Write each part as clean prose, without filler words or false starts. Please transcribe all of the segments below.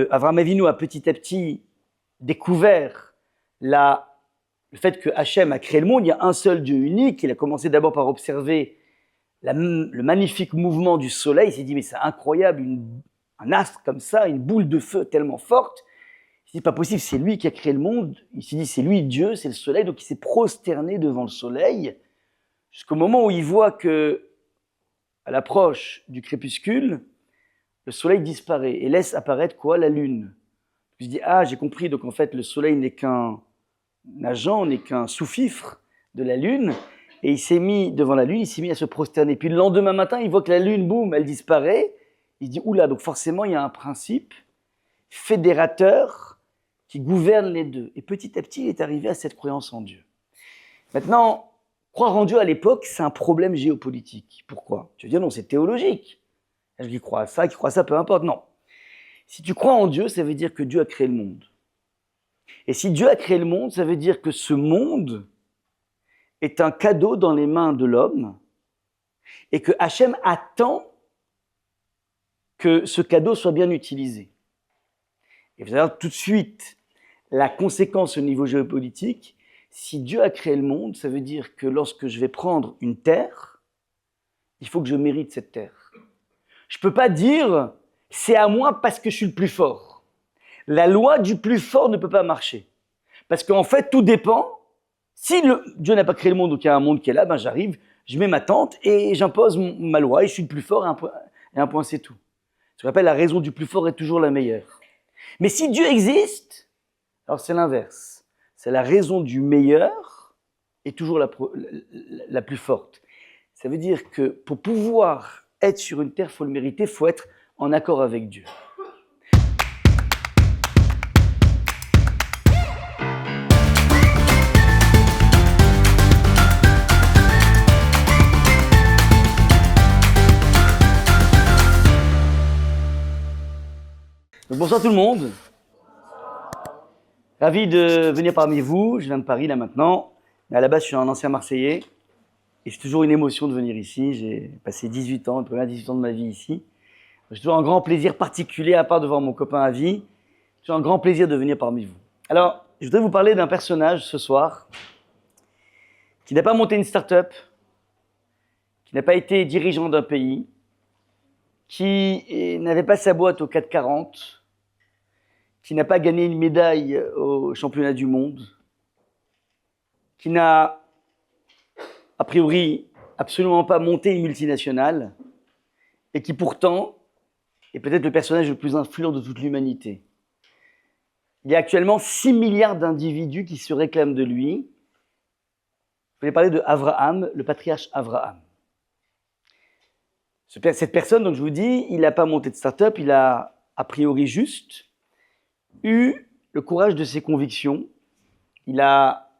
que Avraham Avinu a petit à petit découvert le fait que Hachem a créé le monde, il y a un seul Dieu unique. Il a commencé d'abord par observer le magnifique mouvement du soleil. Il s'est dit, mais c'est incroyable, un astre comme ça, une boule de feu tellement forte. Il s'est dit, pas possible, c'est lui qui a créé le monde. Il s'est dit, c'est lui Dieu, c'est le soleil. Donc il s'est prosterné devant le soleil, jusqu'au moment où il voit que, à l'approche du crépuscule, le soleil disparaît et laisse apparaître quoi? La lune. Il se dit, ah, j'ai compris, donc en fait, le soleil n'est qu'un agent, n'est qu'un sous-fifre de la lune. Et il s'est mis devant la lune, il s'est mis à se prosterner. Puis le lendemain matin, il voit que la lune, boum, elle disparaît. Il se dit, oula, donc forcément, il y a un principe fédérateur qui gouverne les deux. Et petit à petit, il est arrivé à cette croyance en Dieu. Maintenant, croire en Dieu à l'époque, c'est un problème géopolitique. Pourquoi? Tu veux dire, non, c'est théologique. Je dis, crois à ça, qui croit à ça, peu importe. Non. Si tu crois en Dieu, ça veut dire que Dieu a créé le monde. Et si Dieu a créé le monde, ça veut dire que ce monde est un cadeau dans les mains de l'homme et que Hachem attend que ce cadeau soit bien utilisé. Et vous allez voir tout de suite la conséquence au niveau géopolitique. Si Dieu a créé le monde, ça veut dire que lorsque je vais prendre une terre, il faut que je mérite cette terre. Je ne peux pas dire « c'est à moi parce que je suis le plus fort ». La loi du plus fort ne peut pas marcher. Parce qu'en fait, tout dépend. Si Dieu n'a pas créé le monde, donc il y a un monde qui est là, ben j'arrive, je mets ma tente et j'impose ma loi et je suis le plus fort et un point c'est tout. Ce qu'on appelle la raison du plus fort est toujours la meilleure. Mais si Dieu existe, alors c'est l'inverse. C'est la raison du meilleur est toujours la plus forte. Ça veut dire que pour pouvoir être sur une terre, il faut le mériter, il faut être en accord avec Dieu. Donc, bonsoir tout le monde. Ravi de venir parmi vous. Je viens de Paris là maintenant. Mais à la base, je suis un ancien Marseillais. Et c'est toujours une émotion de venir ici. J'ai passé 18 ans, les premiers 18 ans de ma vie ici. J'ai toujours un grand plaisir particulier, à part de voir mon copain à vie. J'ai toujours un grand plaisir de venir parmi vous. Alors, je voudrais vous parler d'un personnage ce soir qui n'a pas monté une start-up, qui n'a pas été dirigeant d'un pays, qui n'avait pas sa boîte au 440, qui n'a pas gagné une médaille au championnat du monde, qui n'a, a priori, absolument pas monté une multinationale, et qui pourtant est peut-être le personnage le plus influent de toute l'humanité. Il y a actuellement 6 milliards d'individus qui se réclament de lui. Je vais parler de Abraham, le patriarche Abraham. Cette personne, donc je vous dis, il n'a pas monté de start-up, il a priori juste eu le courage de ses convictions. Il a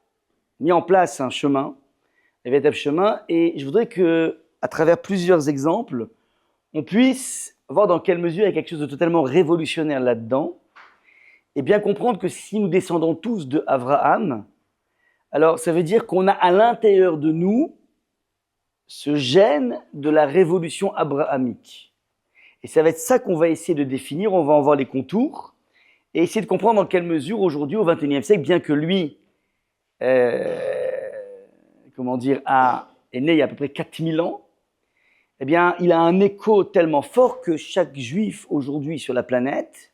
mis en place un chemin, un véritable chemin, et je voudrais que, à travers plusieurs exemples, on puisse voir dans quelle mesure il y a quelque chose de totalement révolutionnaire là-dedans, et bien comprendre que si nous descendons tous de Abraham, alors ça veut dire qu'on a à l'intérieur de nous ce gène de la révolution abrahamique. Et ça va être ça qu'on va essayer de définir, on va en voir les contours, et essayer de comprendre dans quelle mesure aujourd'hui, au XXIe siècle, bien que lui, est né il y a à peu près 4000 ans, eh bien, il a un écho tellement fort que chaque juif aujourd'hui sur la planète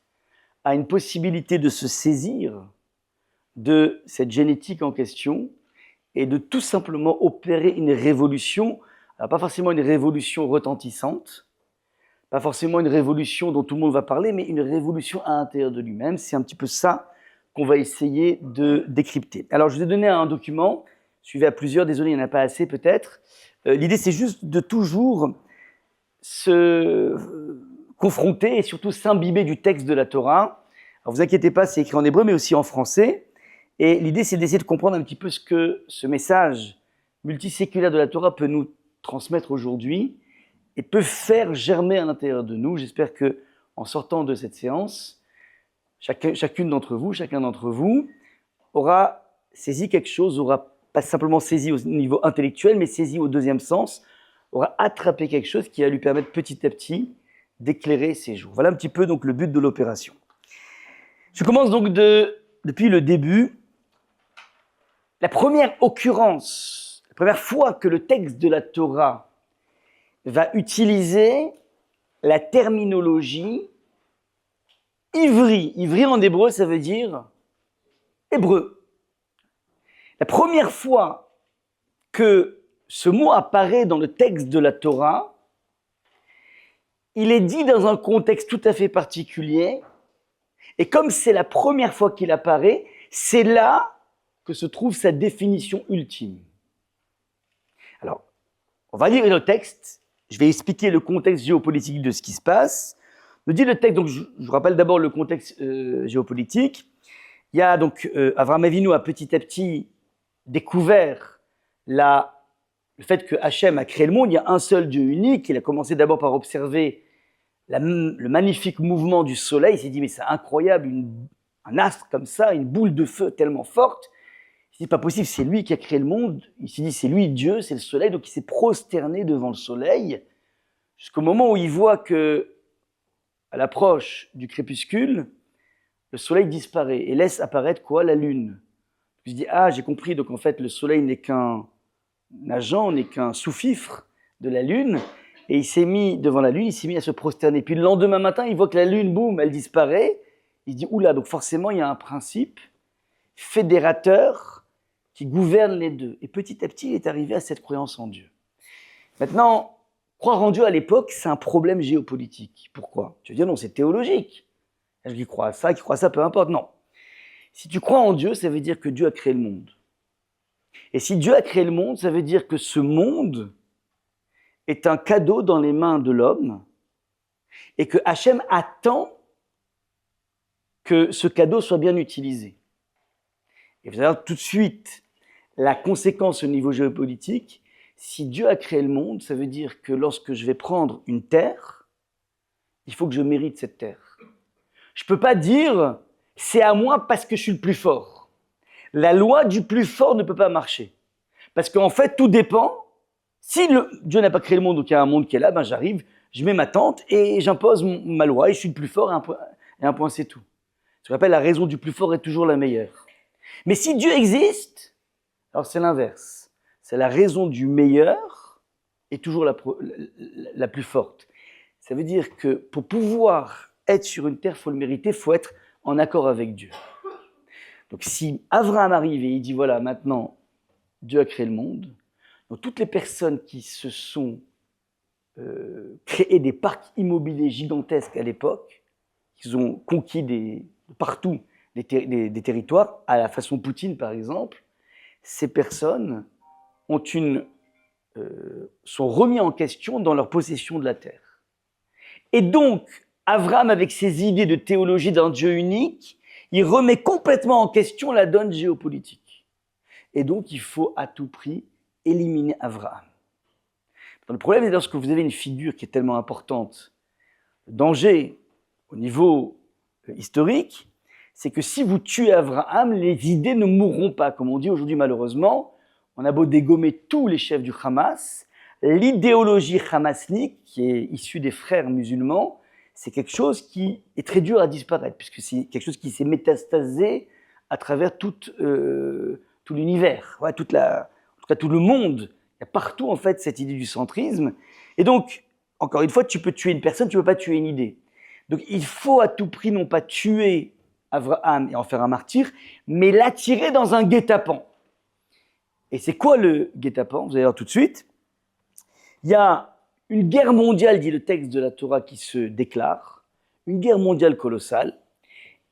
a une possibilité de se saisir de cette génétique en question et de tout simplement opérer une révolution, alors pas forcément une révolution retentissante, pas forcément une révolution dont tout le monde va parler, mais une révolution à l'intérieur de lui-même. C'est un petit peu ça qu'on va essayer de décrypter. Alors, je vous ai donné un document, suivi à plusieurs, désolé, il n'y en a pas assez peut-être. L'idée, c'est juste de toujours se confronter et surtout s'imbiber du texte de la Torah. Alors, vous inquiétez pas, c'est écrit en hébreu, mais aussi en français. Et l'idée, c'est d'essayer de comprendre un petit peu ce que ce message multiséculaire de la Torah peut nous transmettre aujourd'hui et peut faire germer à l'intérieur de nous. J'espère que, en sortant de cette séance, chacun d'entre vous aura saisi quelque chose, aura pas simplement saisi au niveau intellectuel, mais saisi au deuxième sens, aura attrapé quelque chose qui va lui permettre petit à petit d'éclairer ses jours. Voilà un petit peu donc le but de l'opération. Je commence donc depuis le début. La première occurrence, la première fois que le texte de la Torah va utiliser la terminologie ivri. Ivri en hébreu, ça veut dire hébreu. La première fois que ce mot apparaît dans le texte de la Torah, il est dit dans un contexte tout à fait particulier, et comme c'est la première fois qu'il apparaît, c'est là que se trouve sa définition ultime. Alors, on va lire le texte, je vais expliquer le contexte géopolitique de ce qui se passe. Nous dit le texte, donc je vous rappelle d'abord le contexte géopolitique. Il y a donc Avraham Avinu a petit à petit découvert le fait que Hachem a créé le monde. Il y a un seul Dieu unique. Il a commencé d'abord par observer le magnifique mouvement du soleil. Il s'est dit, mais c'est incroyable, un astre comme ça, une boule de feu tellement forte. Il s'est dit, pas possible, c'est lui qui a créé le monde. Il s'est dit, c'est lui Dieu, c'est le soleil. Donc il s'est prosterné devant le soleil jusqu'au moment où il voit que, à l'approche du crépuscule, le soleil disparaît et laisse apparaître quoi? La lune. Il se dit, ah, j'ai compris, donc en fait, le soleil n'est qu'un agent, n'est qu'un sous-fifre de la lune. Et il s'est mis devant la lune, il s'est mis à se prosterner. Puis le lendemain matin, il voit que la lune, boum, elle disparaît. Il se dit, oula, donc forcément, il y a un principe fédérateur qui gouverne les deux. Et petit à petit, il est arrivé à cette croyance en Dieu. Maintenant, croire en Dieu à l'époque, c'est un problème géopolitique. Pourquoi? Tu vas dire, non, c'est théologique. Je dis, crois à ça, qui croit à ça, peu importe. Non. Si tu crois en Dieu, ça veut dire que Dieu a créé le monde. Et si Dieu a créé le monde, ça veut dire que ce monde est un cadeau dans les mains de l'homme et que Hachem attend que ce cadeau soit bien utilisé. Et vous allez voir tout de suite la conséquence au niveau géopolitique. Si Dieu a créé le monde, ça veut dire que lorsque je vais prendre une terre, il faut que je mérite cette terre. Je ne peux pas dire « c'est à moi parce que je suis le plus fort ». La loi du plus fort ne peut pas marcher. Parce qu'en fait, tout dépend. Si Dieu n'a pas créé le monde, donc il y a un monde qui est là, ben j'arrive, je mets ma tente et j'impose ma loi et je suis le plus fort et un point c'est tout. Ce qu'on appelle la raison du plus fort est toujours la meilleure. Mais si Dieu existe, alors c'est l'inverse. C'est la raison du meilleur est toujours la plus forte. Ça veut dire que pour pouvoir être sur une terre, il faut le mériter, il faut être en accord avec Dieu. Donc si Abraham arrive et il dit, voilà, maintenant, Dieu a créé le monde, donc toutes les personnes qui se sont créées des parcs immobiliers gigantesques à l'époque, qui ont conquis partout des territoires, à la façon Poutine par exemple, ces personnes sont remis en question dans leur possession de la terre. Et donc, Abraham, avec ses idées de théologie d'un Dieu unique, il remet complètement en question la donne géopolitique. Et donc, il faut à tout prix éliminer Abraham. Le problème est lorsque vous avez une figure qui est tellement importante, le danger au niveau historique, c'est que si vous tuez Abraham, les idées ne mourront pas. Comme on dit aujourd'hui malheureusement, on a beau dégommer tous les chefs du Hamas, l'idéologie hamasnique, qui est issue des frères musulmans, c'est quelque chose qui est très dur à disparaître, puisque c'est quelque chose qui s'est métastasé à travers tout l'univers, ouais, en tout cas tout le monde. Il y a partout en fait cette idée du centrisme. Et donc, encore une fois, tu peux tuer une personne, tu ne peux pas tuer une idée. Donc il faut à tout prix non pas tuer Abraham et en faire un martyr, mais l'attirer dans un guet-apens. Et c'est quoi le guet-apens? Vous allez voir tout de suite. Il y a une guerre mondiale, dit le texte de la Torah, qui se déclare, une guerre mondiale colossale.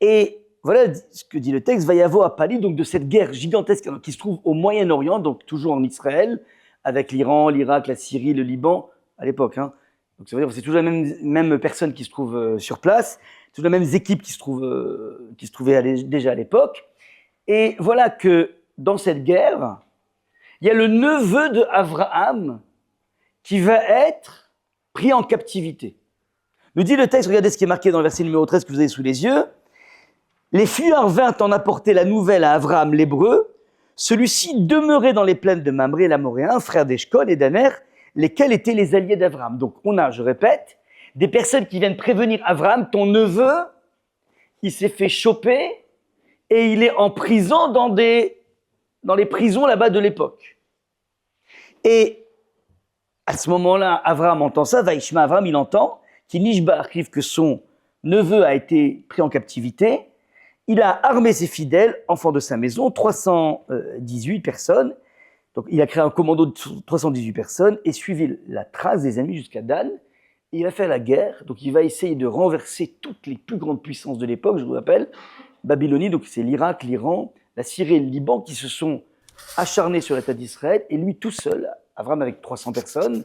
Et voilà ce que dit le texte, va y avoir à Pali, donc de cette guerre gigantesque qui se trouve au Moyen-Orient, donc toujours en Israël, avec l'Iran, l'Irak, la Syrie, le Liban, à l'époque. Donc ça veut dire que c'est toujours la même personne qui se trouve sur place, toutes les mêmes équipes qui se trouvaient déjà à l'époque. Et voilà que dans cette guerre, il y a le neveu de Abraham qui va être pris en captivité. Nous dit le texte, regardez ce qui est marqué dans le verset numéro 13 que vous avez sous les yeux. Les fuyards vinrent en apporter la nouvelle à Abraham l'Hébreu. Celui-ci demeurait dans les plaines de Mamré, l'Amoréen, frère d'Eshcol et d'Aner, lesquels étaient les alliés d'Abraham. Donc on a, je répète, des personnes qui viennent prévenir Abraham, ton neveu, il s'est fait choper et il est en prison dans les prisons là-bas de l'époque. Et à ce moment-là, Abraham entend ça, Vaishma Abraham, il entend qu'Inishba arrive que son neveu a été pris en captivité. Il a armé ses fidèles, enfants de sa maison, 318 personnes. Donc il a créé un commando de 318 personnes et suivi la trace des ennemis jusqu'à Dan. Il va faire la guerre, donc il va essayer de renverser toutes les plus grandes puissances de l'époque, je vous rappelle, Babylonie, donc c'est l'Irak, l'Iran, la Syrie et le Liban qui se sont acharnés sur l'État d'Israël, et lui tout seul, Abraham avec 300 personnes,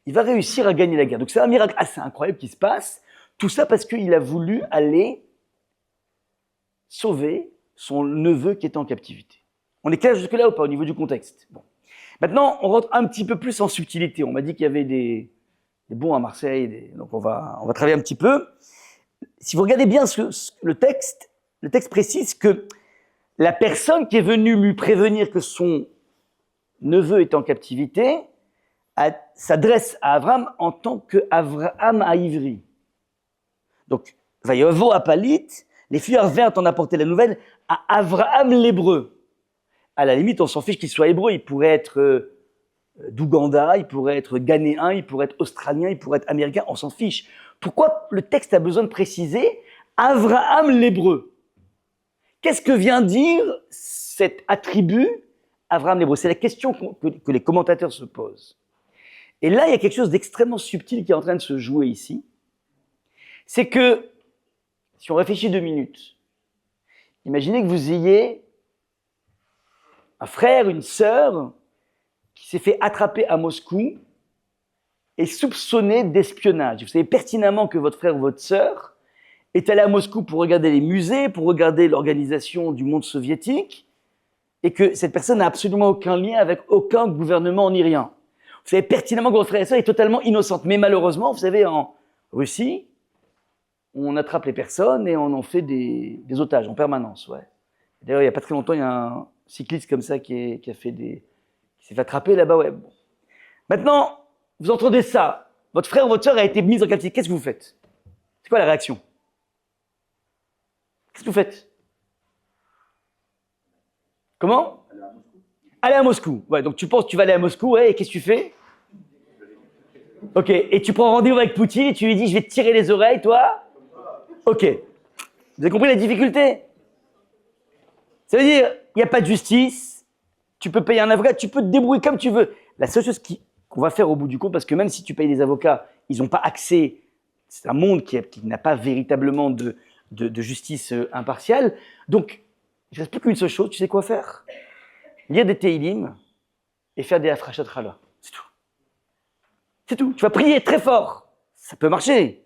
il va réussir à gagner la guerre. Donc c'est un miracle assez incroyable qui se passe, tout ça parce qu'il a voulu aller sauver son neveu qui était en captivité. On est clair jusque-là ou pas au niveau du contexte? Bon. Maintenant, on rentre un petit peu plus en subtilité. On m'a dit qu'il y avait des bons à Marseille, donc on va travailler un petit peu. Si vous regardez bien le texte précise que la personne qui est venue lui prévenir que son neveu est en captivité s'adresse à Abraham en tant qu'Abraham à Ivry. Donc, Vayovo Apalit, les fuyards vinrent en apporter la nouvelle à Abraham l'hébreu. À la limite, on s'en fiche qu'il soit hébreu, il pourrait être d'Ouganda, il pourrait être ghanéen, il pourrait être australien, il pourrait être américain, on s'en fiche. Pourquoi le texte a besoin de préciser Abraham l'hébreu? Qu'est-ce que vient dire cet attribut Abraham l'hébreu? C'est la question que les commentateurs se posent. Et là, il y a quelque chose d'extrêmement subtil qui est en train de se jouer ici. C'est que, si on réfléchit 2 minutes, imaginez que vous ayez un frère, une sœur, qui s'est fait attraper à Moscou et soupçonné d'espionnage. Vous savez pertinemment que votre frère ou votre sœur est allé à Moscou pour regarder les musées, pour regarder l'organisation du monde soviétique, et que cette personne n'a absolument aucun lien avec aucun gouvernement ni rien. Vous savez pertinemment que votre frère et sœur est totalement innocente. Mais malheureusement, vous savez, en Russie, on attrape les personnes et on en fait des otages en permanence. Ouais. D'ailleurs, il n'y a pas très longtemps, il y a un cycliste comme ça qui s'est fait attraper là-bas. Ouais. Bon. Maintenant, vous entendez ça. Votre frère ou votre sœur a été mis en captivité. Qu'est-ce que vous faites? C'est quoi la réaction? Qu'est-ce que vous faites? Comment? Aller à Moscou. Ouais, donc tu penses que tu vas aller à Moscou, ouais, et qu'est-ce que tu fais? Ok, et tu prends rendez-vous avec Poutine et tu lui dis je vais te tirer les oreilles, toi? Ok. Vous avez compris la difficulté? Ça veut dire, il n'y a pas de justice, tu peux payer un avocat, tu peux te débrouiller comme tu veux. La seule chose qu'on va faire au bout du compte, parce que même si tu payes des avocats, ils n'ont pas accès, c'est un monde qui n'a pas véritablement de justice impartiale. Donc, il ne reste plus qu'une seule chose, tu sais quoi faire? Lire des Teilim et faire des Afrashat Chala. C'est tout. C'est tout. Tu vas prier très fort. Ça peut marcher.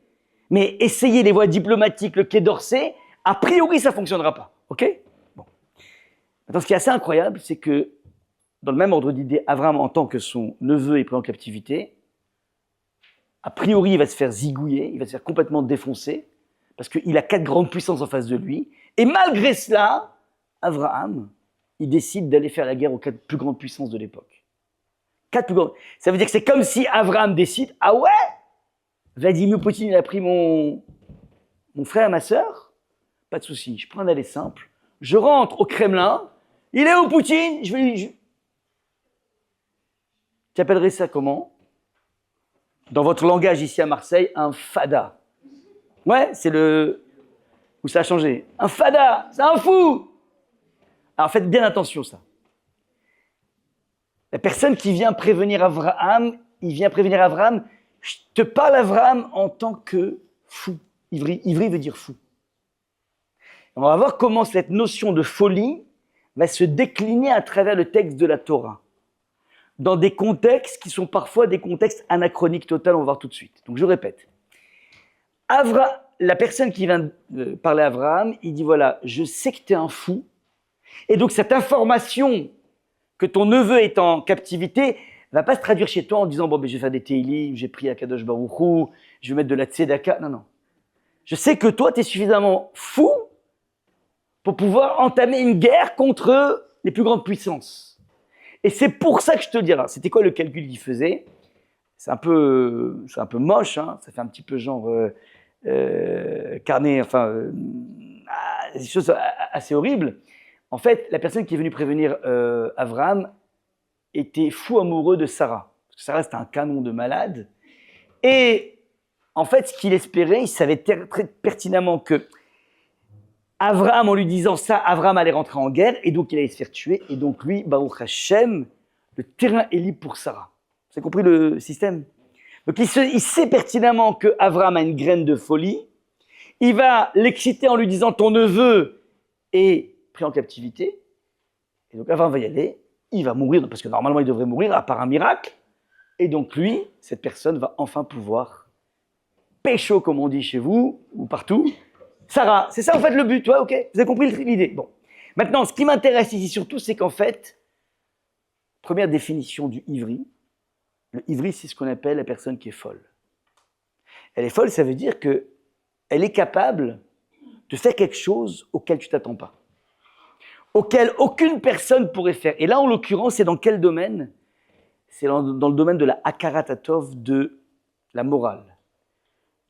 Mais essayer les voies diplomatiques, le Quai d'Orsay, a priori, ça ne fonctionnera pas. OK? Bon. Maintenant, ce qui est assez incroyable, c'est que, dans le même ordre d'idée, Abraham, en tant que son neveu est pris en captivité, a priori, il va se faire zigouiller, il va se faire complètement défoncer, parce qu'il a 4 grandes puissances en face de lui. Et malgré cela, Abraham, il décide d'aller faire la guerre aux 4 plus grandes puissances de l'époque. 4 plus grandes. Ça veut dire que c'est comme si Abraham décide, ah ouais, Vladimir Poutine, il a pris mon frère, ma sœur, pas de souci, je prends un aller simple, je rentre au Kremlin, il est où Poutine? Tu appellerais ça comment? Dans votre langage ici à Marseille, un fada. Ouais, c'est où ça a changé. Un fada, c'est un fou. Alors faites bien attention ça. La personne qui vient prévenir Abraham, je te parle Abraham en tant que fou. Ivri veut dire fou. On va voir comment cette notion de folie va se décliner à travers le texte de la Torah. Dans des contextes qui sont parfois des contextes anachroniques total, on va voir tout de suite. Donc je répète. La personne qui vient de parler à Abraham, il dit voilà, je sais que tu es un fou, et donc cette information que ton neveu est en captivité va pas se traduire chez toi en disant bon ben je vais faire des Teilim, j'ai prié à Kadosh Baruch Hu, je vais mettre de la Tzedaka. Non, non. Je sais que toi tu es suffisamment fou pour pouvoir entamer une guerre contre les plus grandes puissances. Et c'est pour ça que je te le dis. Alors, c'était quoi le calcul qu'il faisait? C'est un peu moche, hein, ça fait un petit peu genre carnet, des choses assez horribles. En fait, la personne qui est venue prévenir Abraham était fou amoureux de Sarah. Parce que Sarah, c'était un canon de malade. Et en fait, ce qu'il espérait, il savait très pertinemment que Abraham, en lui disant ça, Abraham allait rentrer en guerre, et donc il allait se faire tuer. Et donc lui, Baruch Hashem, le terrain est libre pour Sarah. Vous avez compris le système? Donc il sait pertinemment que Abraham a une graine de folie. Il va l'exciter en lui disant ton neveu est pris en captivité. Et donc Abraham va y aller. Il va mourir, parce que normalement il devrait mourir, à part un miracle. Et donc lui, cette personne va enfin pouvoir pécho, comme on dit chez vous, ou partout. Sarah, c'est ça en fait le but, ouais, ok, vous avez compris l'idée. Bon, maintenant, ce qui m'intéresse ici surtout, c'est qu'en fait, première définition du ivri, le ivri, c'est ce qu'on appelle la personne qui est folle. Elle est folle, ça veut dire qu'elle est capable de faire quelque chose auquel tu ne t'attends pas, auquel aucune personne pourrait faire. Et là, en l'occurrence, c'est dans quel domaine? C'est dans le domaine de la hakarat-hatov, de la morale,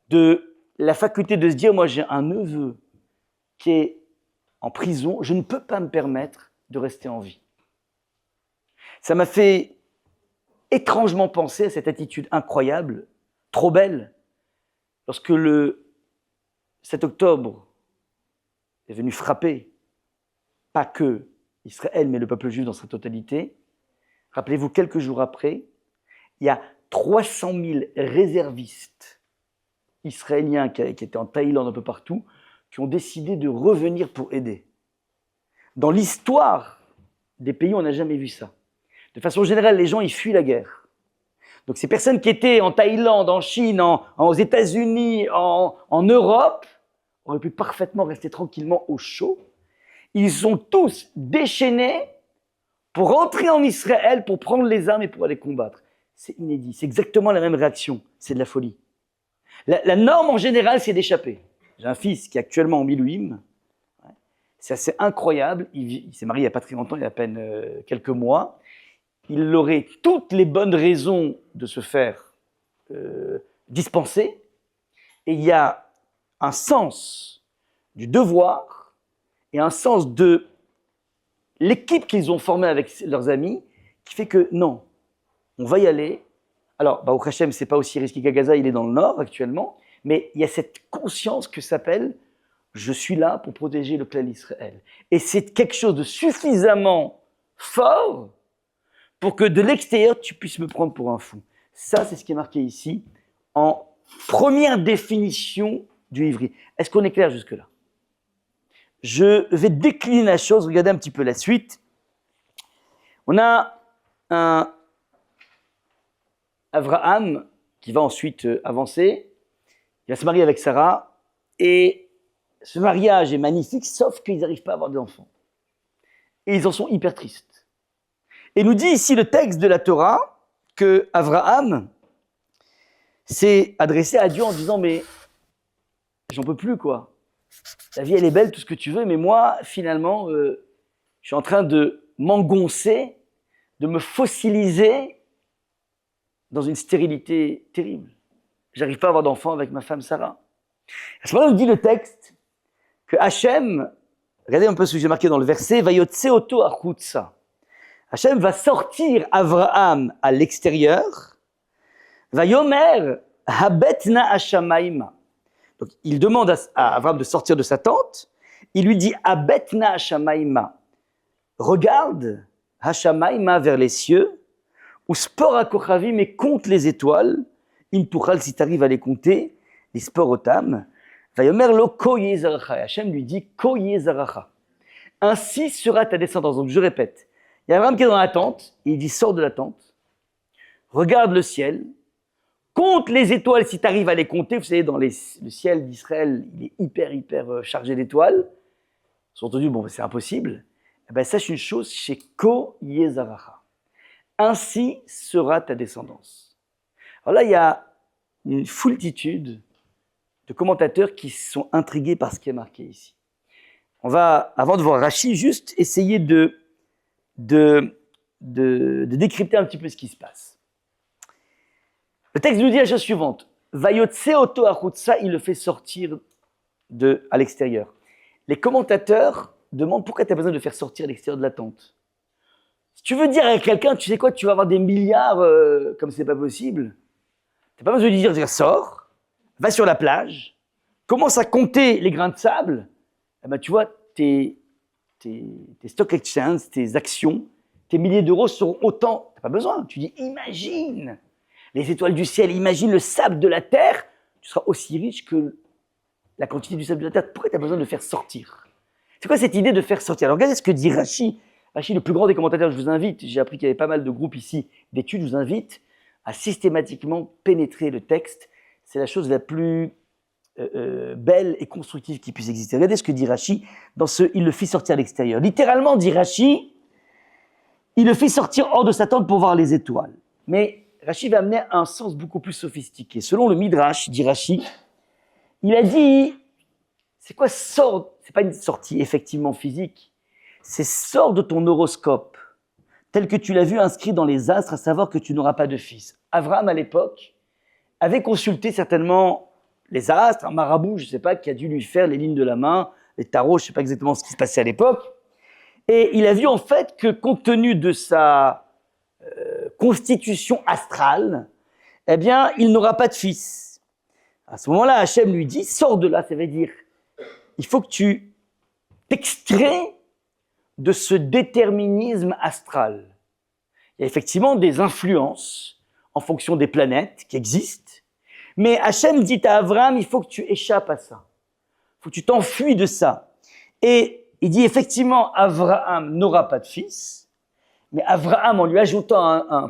de la faculté de se dire, moi j'ai un neveu qui est en prison, je ne peux pas me permettre de rester en vie. Ça m'a fait étrangement penser à cette attitude incroyable, trop belle, lorsque le 7 octobre est venu frapper, pas que Israël, mais le peuple juif dans sa totalité. Rappelez-vous, quelques jours après, il y a 300 000 réservistes israéliens qui étaient en Thaïlande un peu partout, qui ont décidé de revenir pour aider. Dans l'histoire des pays, on n'a jamais vu ça. De façon générale, les gens, ils fuient la guerre. Donc ces personnes qui étaient en Thaïlande, en Chine, aux États-Unis, en Europe, auraient pu parfaitement rester tranquillement au chaud. Ils sont tous déchaînés pour rentrer en Israël, pour prendre les armes et pour aller combattre. C'est inédit, c'est exactement la même réaction, c'est de la folie. La norme en général, c'est d'échapper. J'ai un fils qui est actuellement en Milouim, c'est assez incroyable, il s'est marié il n'y a pas très longtemps, il y a à peine quelques mois. Il aurait toutes les bonnes raisons de se faire dispenser, et il y a un sens du devoir et un sens de l'équipe qu'ils ont formée avec leurs amis qui fait que non, on va y aller. Alors, au Hachem, c'est pas aussi risqué qu'à Gaza, il est dans le nord actuellement, mais il y a cette conscience que s'appelle « je suis là pour protéger le clan d'Israël ». Et c'est quelque chose de suffisamment fort pour que de l'extérieur, tu puisses me prendre pour un fou. Ça, c'est ce qui est marqué ici en première définition du ivri. Est-ce qu'on est clair jusque-là? Je vais décliner la chose, regardez un petit peu la suite. On a un Abraham qui va ensuite avancer, il va se marier avec Sarah, et ce mariage est magnifique, sauf qu'ils n'arrivent pas à avoir d'enfants. Et ils en sont hyper tristes. Et nous dit ici le texte de la Torah que Abraham s'est adressé à Dieu en disant « mais j'en peux plus, quoi. La vie, elle est belle, tout ce que tu veux, mais moi, finalement, je suis en train de m'engoncer, de me fossiliser dans une stérilité terrible. J'arrive pas à avoir d'enfant avec ma femme Sarah. » À ce moment-là, nous dit le texte que Hachem, regardez un peu ce que j'ai marqué dans le verset, « Vayotse oto achutsa » Hachem va sortir Abraham à l'extérieur, « Vayomer habetna hashamayma » Donc, il demande à Abraham de sortir de sa tente. Il lui dit « Abetna hashamayma » regarde hashamayma vers les cieux, ou spor hakochavim, mais compte les étoiles, imtuchal, si tu arrives à les compter, les sporotam. Vayomer lo ko yezaracha. Hachem lui dit « Ko yezaracha » ainsi sera ta descendance. Donc, je répète, il y a Abraham qui est dans la tente, et il dit « Sors de la tente, regarde le ciel, compte les étoiles si tu arrives à les compter. » Vous savez, dans le ciel d'Israël, il est hyper chargé d'étoiles. Ils ont entendu, bon, c'est impossible. Eh bien, sache une chose, chez Ko Yezaracha. Ainsi sera ta descendance. Alors là, il y a une foultitude de commentateurs qui sont intrigués par ce qui est marqué ici. On va, avant de voir Rachi, juste essayer de décrypter un petit peu ce qui se passe. Le texte nous dit la chose suivante. Vayotse oto achutsa, il le fait sortir à l'extérieur. les commentateurs demandent pourquoi tu as besoin de faire sortir à l'extérieur de la tente. Si tu veux dire à quelqu'un, tu sais quoi, tu vas avoir des milliards comme c'est pas possible, tu n'as pas besoin de lui dire sors, va sur la plage, commence à compter les grains de sable, eh ben, tu vois, tes stock exchange, tes actions, tes milliers d'euros seront autant. Tu n'as pas besoin. Tu dis, imagine les étoiles du ciel, imagine le sable de la terre, tu seras aussi riche que la quantité du sable de la terre. Pourquoi tu as besoin de le faire sortir? C'est quoi cette idée de faire sortir? Alors regardez ce que dit Rashi. Rashi, le plus grand des commentateurs, je vous invite, j'ai appris qu'il y avait pas mal de groupes ici d'études, je vous invite à systématiquement pénétrer le texte. C'est la chose la plus belle et constructive qui puisse exister. Regardez ce que dit Rashi dans ce « il le fit sortir à l'extérieur ». Littéralement, dit Rashi, il le fit sortir hors de sa tente pour voir les étoiles. Mais Rashi va amener un sens beaucoup plus sophistiqué. Selon le Midrash, dit Rashi, il a dit, c'est quoi sort? C'est pas une sortie effectivement physique, c'est sort de ton horoscope, tel que tu l'as vu inscrit dans les astres, à savoir que tu n'auras pas de fils. Abraham, à l'époque, avait consulté certainement les astres, un marabout, je ne sais pas, qui a dû lui faire les lignes de la main, les tarots, je ne sais pas exactement ce qui se passait à l'époque. Et il a vu en fait que compte tenu de sa constitution astrale, eh bien, il n'aura pas de fils. À ce moment-là, Hachem lui dit, sors de là, ça veut dire, il faut que tu t'extrais de ce déterminisme astral. Il y a effectivement des influences en fonction des planètes qui existent, mais Hachem dit à Abraham, il faut que tu échappes à ça. Il faut que tu t'enfuis de ça. Et il dit effectivement, Abraham n'aura pas de fils, mais Abraham, en lui ajoutant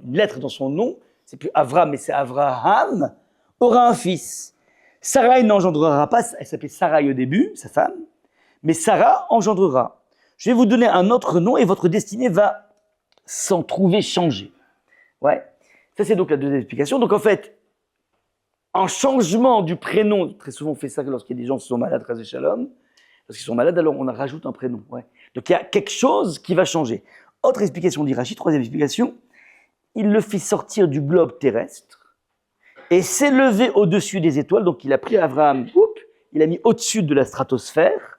une lettre dans son nom, c'est plus Abraham, mais c'est Abraham, aura un fils. Sarai n'engendrera pas, elle s'appelait Sarai au début, sa femme, mais Sarah engendrera. Je vais vous donner un autre nom et votre destinée va s'en trouver changée. Ouais. Ça, c'est donc la deuxième explication. Donc, en fait, un changement du prénom, très souvent on fait ça lorsqu'il y a des gens qui sont malades, Chas Shalom, lorsqu'ils sont malades, alors on rajoute un prénom. Ouais. Donc, il y a quelque chose qui va changer. Autre explication d'Irachi, troisième explication, il le fit sortir du globe terrestre et s'est levé au-dessus des étoiles. Donc, il a pris Abraham, il l'a mis au-dessus de la stratosphère,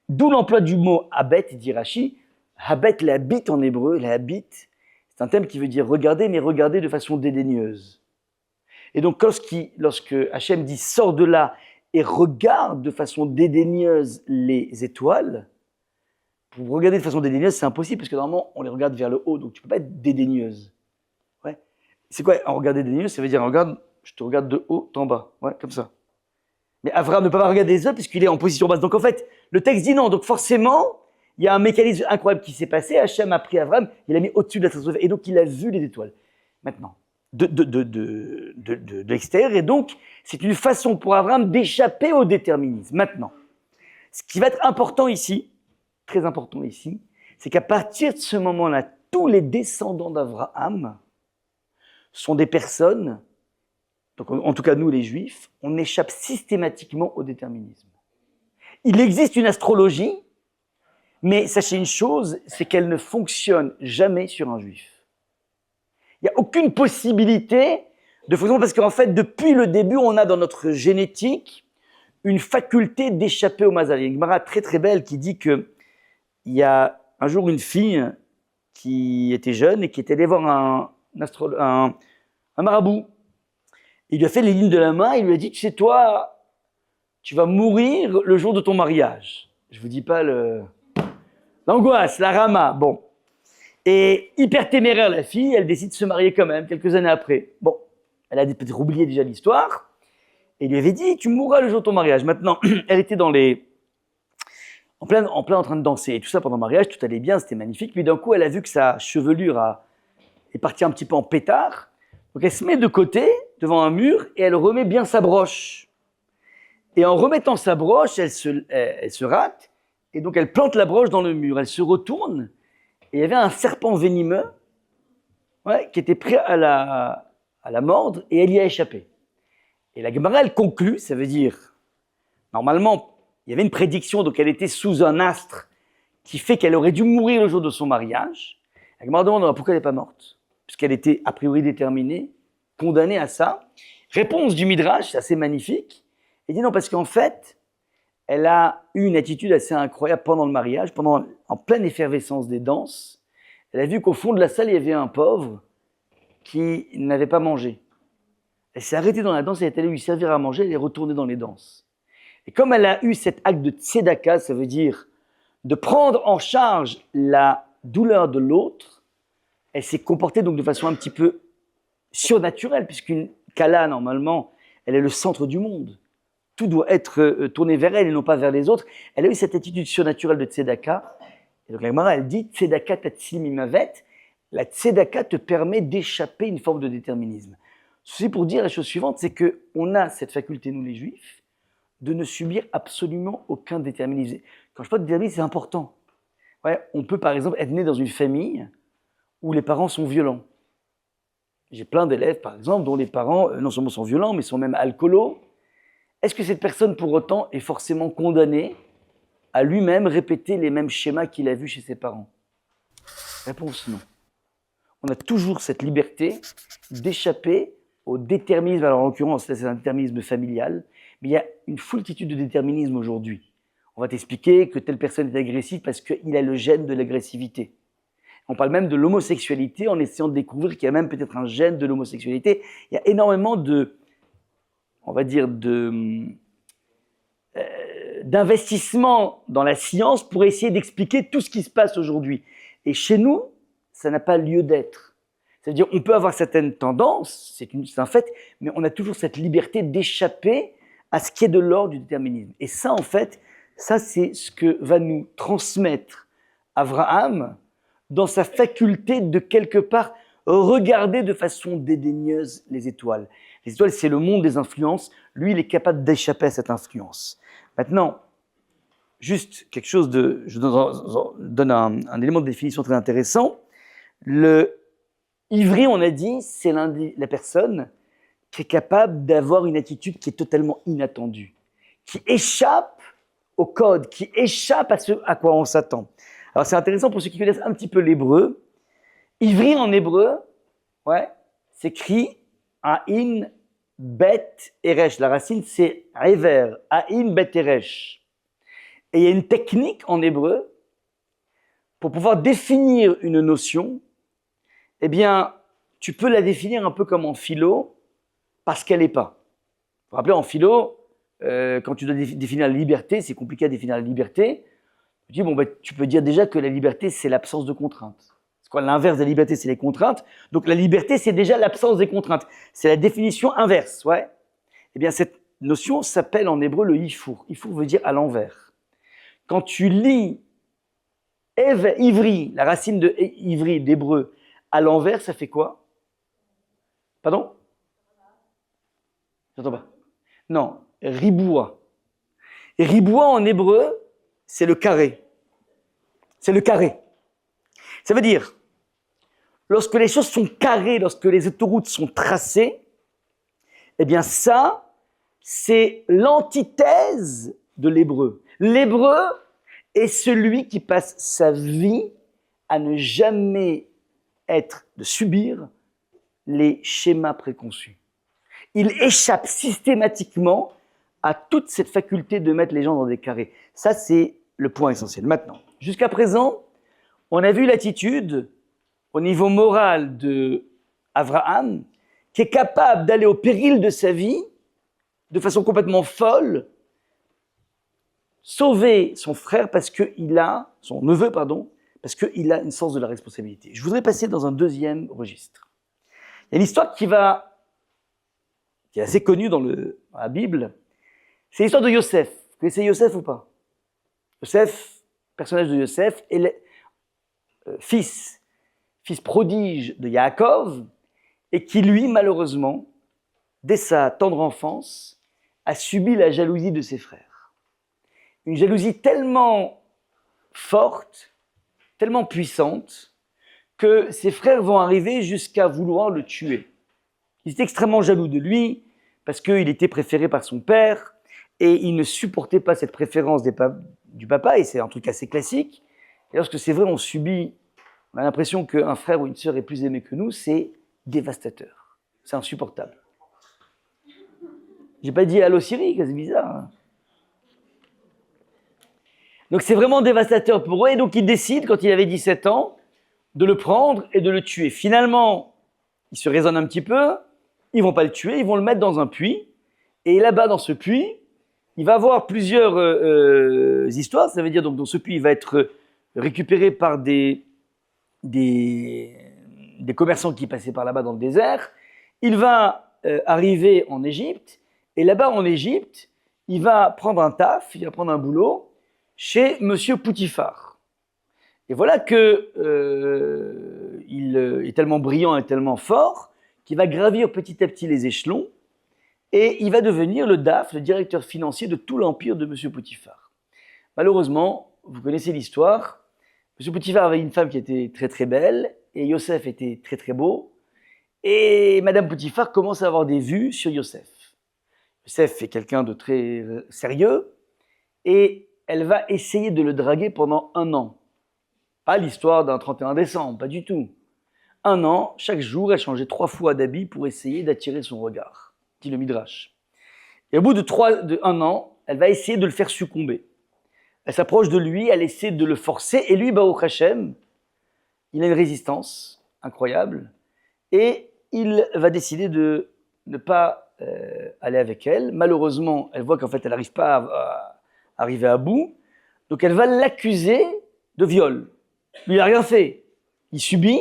d'où l'emploi du mot habet, dit Rashi. Habet, la bite en hébreu, la bite, c'est un terme qui veut dire regarder, mais regarder de façon dédaigneuse. Et donc, lorsque Hachem dit sors de là et regarde de façon dédaigneuse les étoiles, pour regarder de façon dédaigneuse, c'est impossible parce que normalement, on les regarde vers le haut, donc tu ne peux pas être dédaigneuse. Ouais. C'est quoi un regard dédaigneuse? Ça veut dire je te regarde de haut en bas, ouais, comme ça. Mais Abraham ne peut pas regarder les autres puisqu'il est en position basse. Donc en fait, le texte dit non. Donc forcément, il y a un mécanisme incroyable qui s'est passé. Hachem a pris Abraham, il l'a mis au-dessus de la stratosphère et donc il a vu les étoiles. Maintenant, de l'extérieur. Et donc, c'est une façon pour Abraham d'échapper au déterminisme. Maintenant, ce qui va être important ici, très important ici, c'est qu'à partir de ce moment-là, tous les descendants d'Abraham sont des personnes, donc en tout cas nous les Juifs, on échappe systématiquement au déterminisme. Il existe une astrologie, mais sachez une chose, c'est qu'elle ne fonctionne jamais sur un Juif. Il n'y a aucune possibilité de fonctionner parce qu'en fait, depuis le début, on a dans notre génétique une faculté d'échapper au mazal. Il y a une Gemara très très belle qui dit qu'il y a un jour une fille qui était jeune et qui était allée voir un marabout. Il lui a fait les lignes de la main, il lui a dit, tu sais toi, tu vas mourir le jour de ton mariage. Je ne vous dis pas l'angoisse, la rama, bon. Et hyper téméraire, la fille, elle décide de se marier quand même, quelques années après. Bon, elle a peut-être oublié déjà l'histoire, et il lui avait dit, tu mourras le jour de ton mariage. Maintenant, elle était en plein en train de danser, et tout ça pendant le mariage, tout allait bien, c'était magnifique, puis d'un coup, elle a vu que sa chevelure est partie un petit peu en pétard, donc elle se met de côté, devant un mur, et elle remet bien sa broche. Et en remettant sa broche, elle se rate, et donc elle plante la broche dans le mur, elle se retourne, et il y avait un serpent venimeux qui était prêt à la mordre et elle y a échappé. Et la Gemara, elle conclut, ça veut dire, normalement, il y avait une prédiction, donc elle était sous un astre qui fait qu'elle aurait dû mourir le jour de son mariage. La Gemara demande pourquoi elle n'est pas morte, puisqu'elle était a priori déterminée, condamnée à ça. Réponse du Midrash, c'est assez magnifique. Elle dit non, parce qu'en fait, elle a eu une attitude assez incroyable pendant le mariage, en pleine effervescence des danses. Elle a vu qu'au fond de la salle, il y avait un pauvre qui n'avait pas mangé. Elle s'est arrêtée dans la danse, elle est allée lui servir à manger, elle est retournée dans les danses. Et comme elle a eu cet acte de tzedaka, ça veut dire de prendre en charge la douleur de l'autre, elle s'est comportée donc de façon un petit peu surnaturelle, puisqu'une kala, normalement, elle est le centre du monde. Tout doit être tourné vers elle et non pas vers les autres. Elle a eu cette attitude surnaturelle de tzedaka. Et donc la Gemara, elle dit tzedaka tatsil mimavet. La tzedaka te permet d'échapper à une forme de déterminisme. Ceci pour dire la chose suivante, c'est qu'on a cette faculté, nous les juifs, de ne subir absolument aucun déterminisme. Quand je parle de déterminisme, c'est important. Ouais, on peut par exemple être né dans une famille où les parents sont violents. J'ai plein d'élèves, par exemple, dont les parents non seulement sont violents, mais sont même alcoolos. Est-ce que cette personne, pour autant, est forcément condamnée à lui-même répéter les mêmes schémas qu'il a vus chez ses parents? Réponse non. On a toujours cette liberté d'échapper au déterminisme. Alors en l'occurrence, c'est un déterminisme familial, mais il y a une foultitude de déterminismes aujourd'hui. On va t'expliquer que telle personne est agressive parce qu'il a le gène de l'agressivité. On parle même de l'homosexualité en essayant de découvrir qu'il y a même peut-être un gène de l'homosexualité. Il y a énormément d'investissement dans la science pour essayer d'expliquer tout ce qui se passe aujourd'hui. Et chez nous, ça n'a pas lieu d'être. C'est-à-dire on peut avoir certaines tendances, c'est un fait, mais on a toujours cette liberté d'échapper à ce qui est de l'ordre du déterminisme. Et ça, en fait, ça c'est ce que va nous transmettre Abraham dans sa faculté de quelque part regarder de façon dédaigneuse les étoiles. Les étoiles, c'est le monde des influences. Lui, il est capable d'échapper à cette influence. Maintenant, juste quelque chose je donne un élément de définition très intéressant. Le ivri, on a dit, c'est la personne qui est capable d'avoir une attitude qui est totalement inattendue, qui échappe au code, qui échappe à ce à quoi on s'attend. Alors c'est intéressant pour ceux qui connaissent un petit peu l'hébreu. Ivri en hébreu, s'écrit Aïn Bet Eresh. La racine c'est Ever, Aïn Bet Eresh. Et il y a une technique en hébreu pour pouvoir définir une notion. Eh bien, tu peux la définir un peu comme en philo, parce qu'elle n'est pas. Vous vous rappelez, en philo, quand tu dois définir la liberté, c'est compliqué à définir la liberté. Tu peux dire déjà que la liberté, c'est l'absence de contraintes. C'est quoi l'inverse de la liberté? C'est les contraintes. Donc la liberté, c'est déjà l'absence des contraintes. C'est la définition inverse, Eh bien, cette notion s'appelle en hébreu le hifour. Hifour veut dire à l'envers. Quand tu lis ivri, la racine de ivri d'hébreu, à l'envers, ça fait quoi? Pardon? J'entends pas. Non, riboua. Et riboua en hébreu, c'est le carré. C'est le carré. Ça veut dire, lorsque les choses sont carrées, lorsque les autoroutes sont tracées, eh bien ça, c'est l'antithèse de l'hébreu. L'hébreu est celui qui passe sa vie à ne jamais de subir les schémas préconçus. Il échappe systématiquement à toute cette faculté de mettre les gens dans des carrés. Ça, c'est le point essentiel. Maintenant, jusqu'à présent, on a vu l'attitude au niveau moral de Abraham, qui est capable d'aller au péril de sa vie, de façon complètement folle, sauver son frère son neveu, parce qu'il a une sens de la responsabilité. Je voudrais passer dans un deuxième registre. Il y a une histoire qui est assez connue dans la Bible. C'est l'histoire de Yosef. Vous connaissez Yosef ou pas? Yosef, personnage de Yosef, est le fils prodige de Yaakov, et qui, lui, malheureusement, dès sa tendre enfance, a subi la jalousie de ses frères. Une jalousie tellement forte, tellement puissante, que ses frères vont arriver jusqu'à vouloir le tuer. Ils étaient extrêmement jaloux de lui, parce qu'il était préféré par son père, et il ne supportait pas cette préférence du papa, et c'est un truc assez classique. Et lorsque c'est vrai, on a l'impression qu'un frère ou une sœur est plus aimé que nous, c'est dévastateur. C'est insupportable. J'ai pas dit allô Siri, c'est bizarre. Hein. Donc c'est vraiment dévastateur pour eux. Et donc ils décident, quand il avait 17 ans, de le prendre et de le tuer. Finalement, ils se raisonnent un petit peu, ils vont pas le tuer, ils vont le mettre dans un puits. Et là-bas, dans ce puits, il va avoir plusieurs histoires. Ça veut dire donc dans ce puits, il va être récupéré par des commerçants qui passaient par là-bas dans le désert. Il va arriver en Égypte. Et là-bas, en Égypte, il va prendre un taf, il va prendre un boulot chez Monsieur Poutifar. Et voilà que il est tellement brillant et tellement fort qu'il va gravir petit à petit les échelons et il va devenir le DAF, le directeur financier de tout l'empire de Monsieur Poutifar. Malheureusement, vous connaissez l'histoire, Monsieur Poutifar avait une femme qui était très très belle et Yosef était très très beau et Madame Poutifar commence à avoir des vues sur Yosef. Yosef est quelqu'un de très sérieux et elle va essayer de le draguer pendant 1 an. Pas l'histoire d'un 31 décembre, pas du tout. 1 an, chaque jour, elle changeait 3 fois d'habit pour essayer d'attirer son regard, dit le Midrash. Et au bout de 1 an, elle va essayer de le faire succomber. Elle s'approche de lui, elle essaie de le forcer, et lui, Baruch Hashem, il a une résistance incroyable, et il va décider de ne pas aller avec elle. Malheureusement, elle voit qu'en fait, elle n'arrive pas à arriver à bout, donc elle va l'accuser de viol. Lui, il n'a rien fait. Il subit,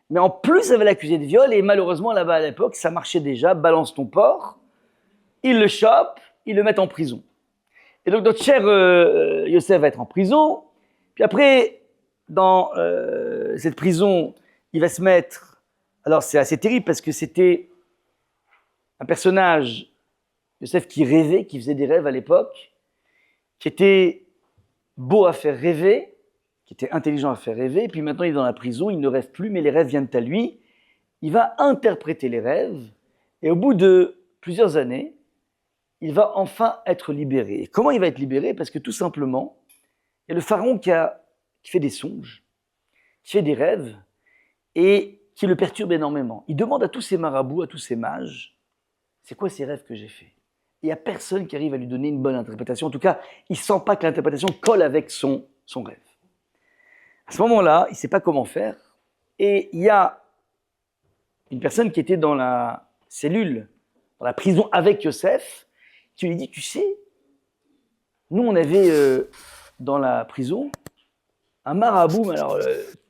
mais en plus, elle va l'accuser de viol, et malheureusement, là-bas, à l'époque, ça marchait déjà, balance ton porc, il le chope, il le met en prison. Et donc, notre cher Yosef va être en prison, puis après, dans cette prison, il va se mettre... Alors, c'est assez terrible, parce que c'était un personnage, Yosef, qui rêvait, qui faisait des rêves à l'époque, qui était beau à faire rêver, qui était intelligent à faire rêver, et puis maintenant il est dans la prison, il ne rêve plus, mais les rêves viennent à lui. Il va interpréter les rêves, et au bout de plusieurs années, il va enfin être libéré. Et comment il va être libéré? Parce que tout simplement, il y a le pharaon qui fait des songes, qui fait des rêves, et qui le perturbe énormément. Il demande à tous ses marabouts, à tous ses mages, c'est quoi ces rêves que j'ai faits? Il n'y a personne qui arrive à lui donner une bonne interprétation. En tout cas, il ne sent pas que l'interprétation colle avec son rêve. À ce moment-là, il ne sait pas comment faire. Et il y a une personne qui était dans la cellule, dans la prison avec Yosef, qui lui dit, tu sais, nous on avait dans la prison un marabout, mais alors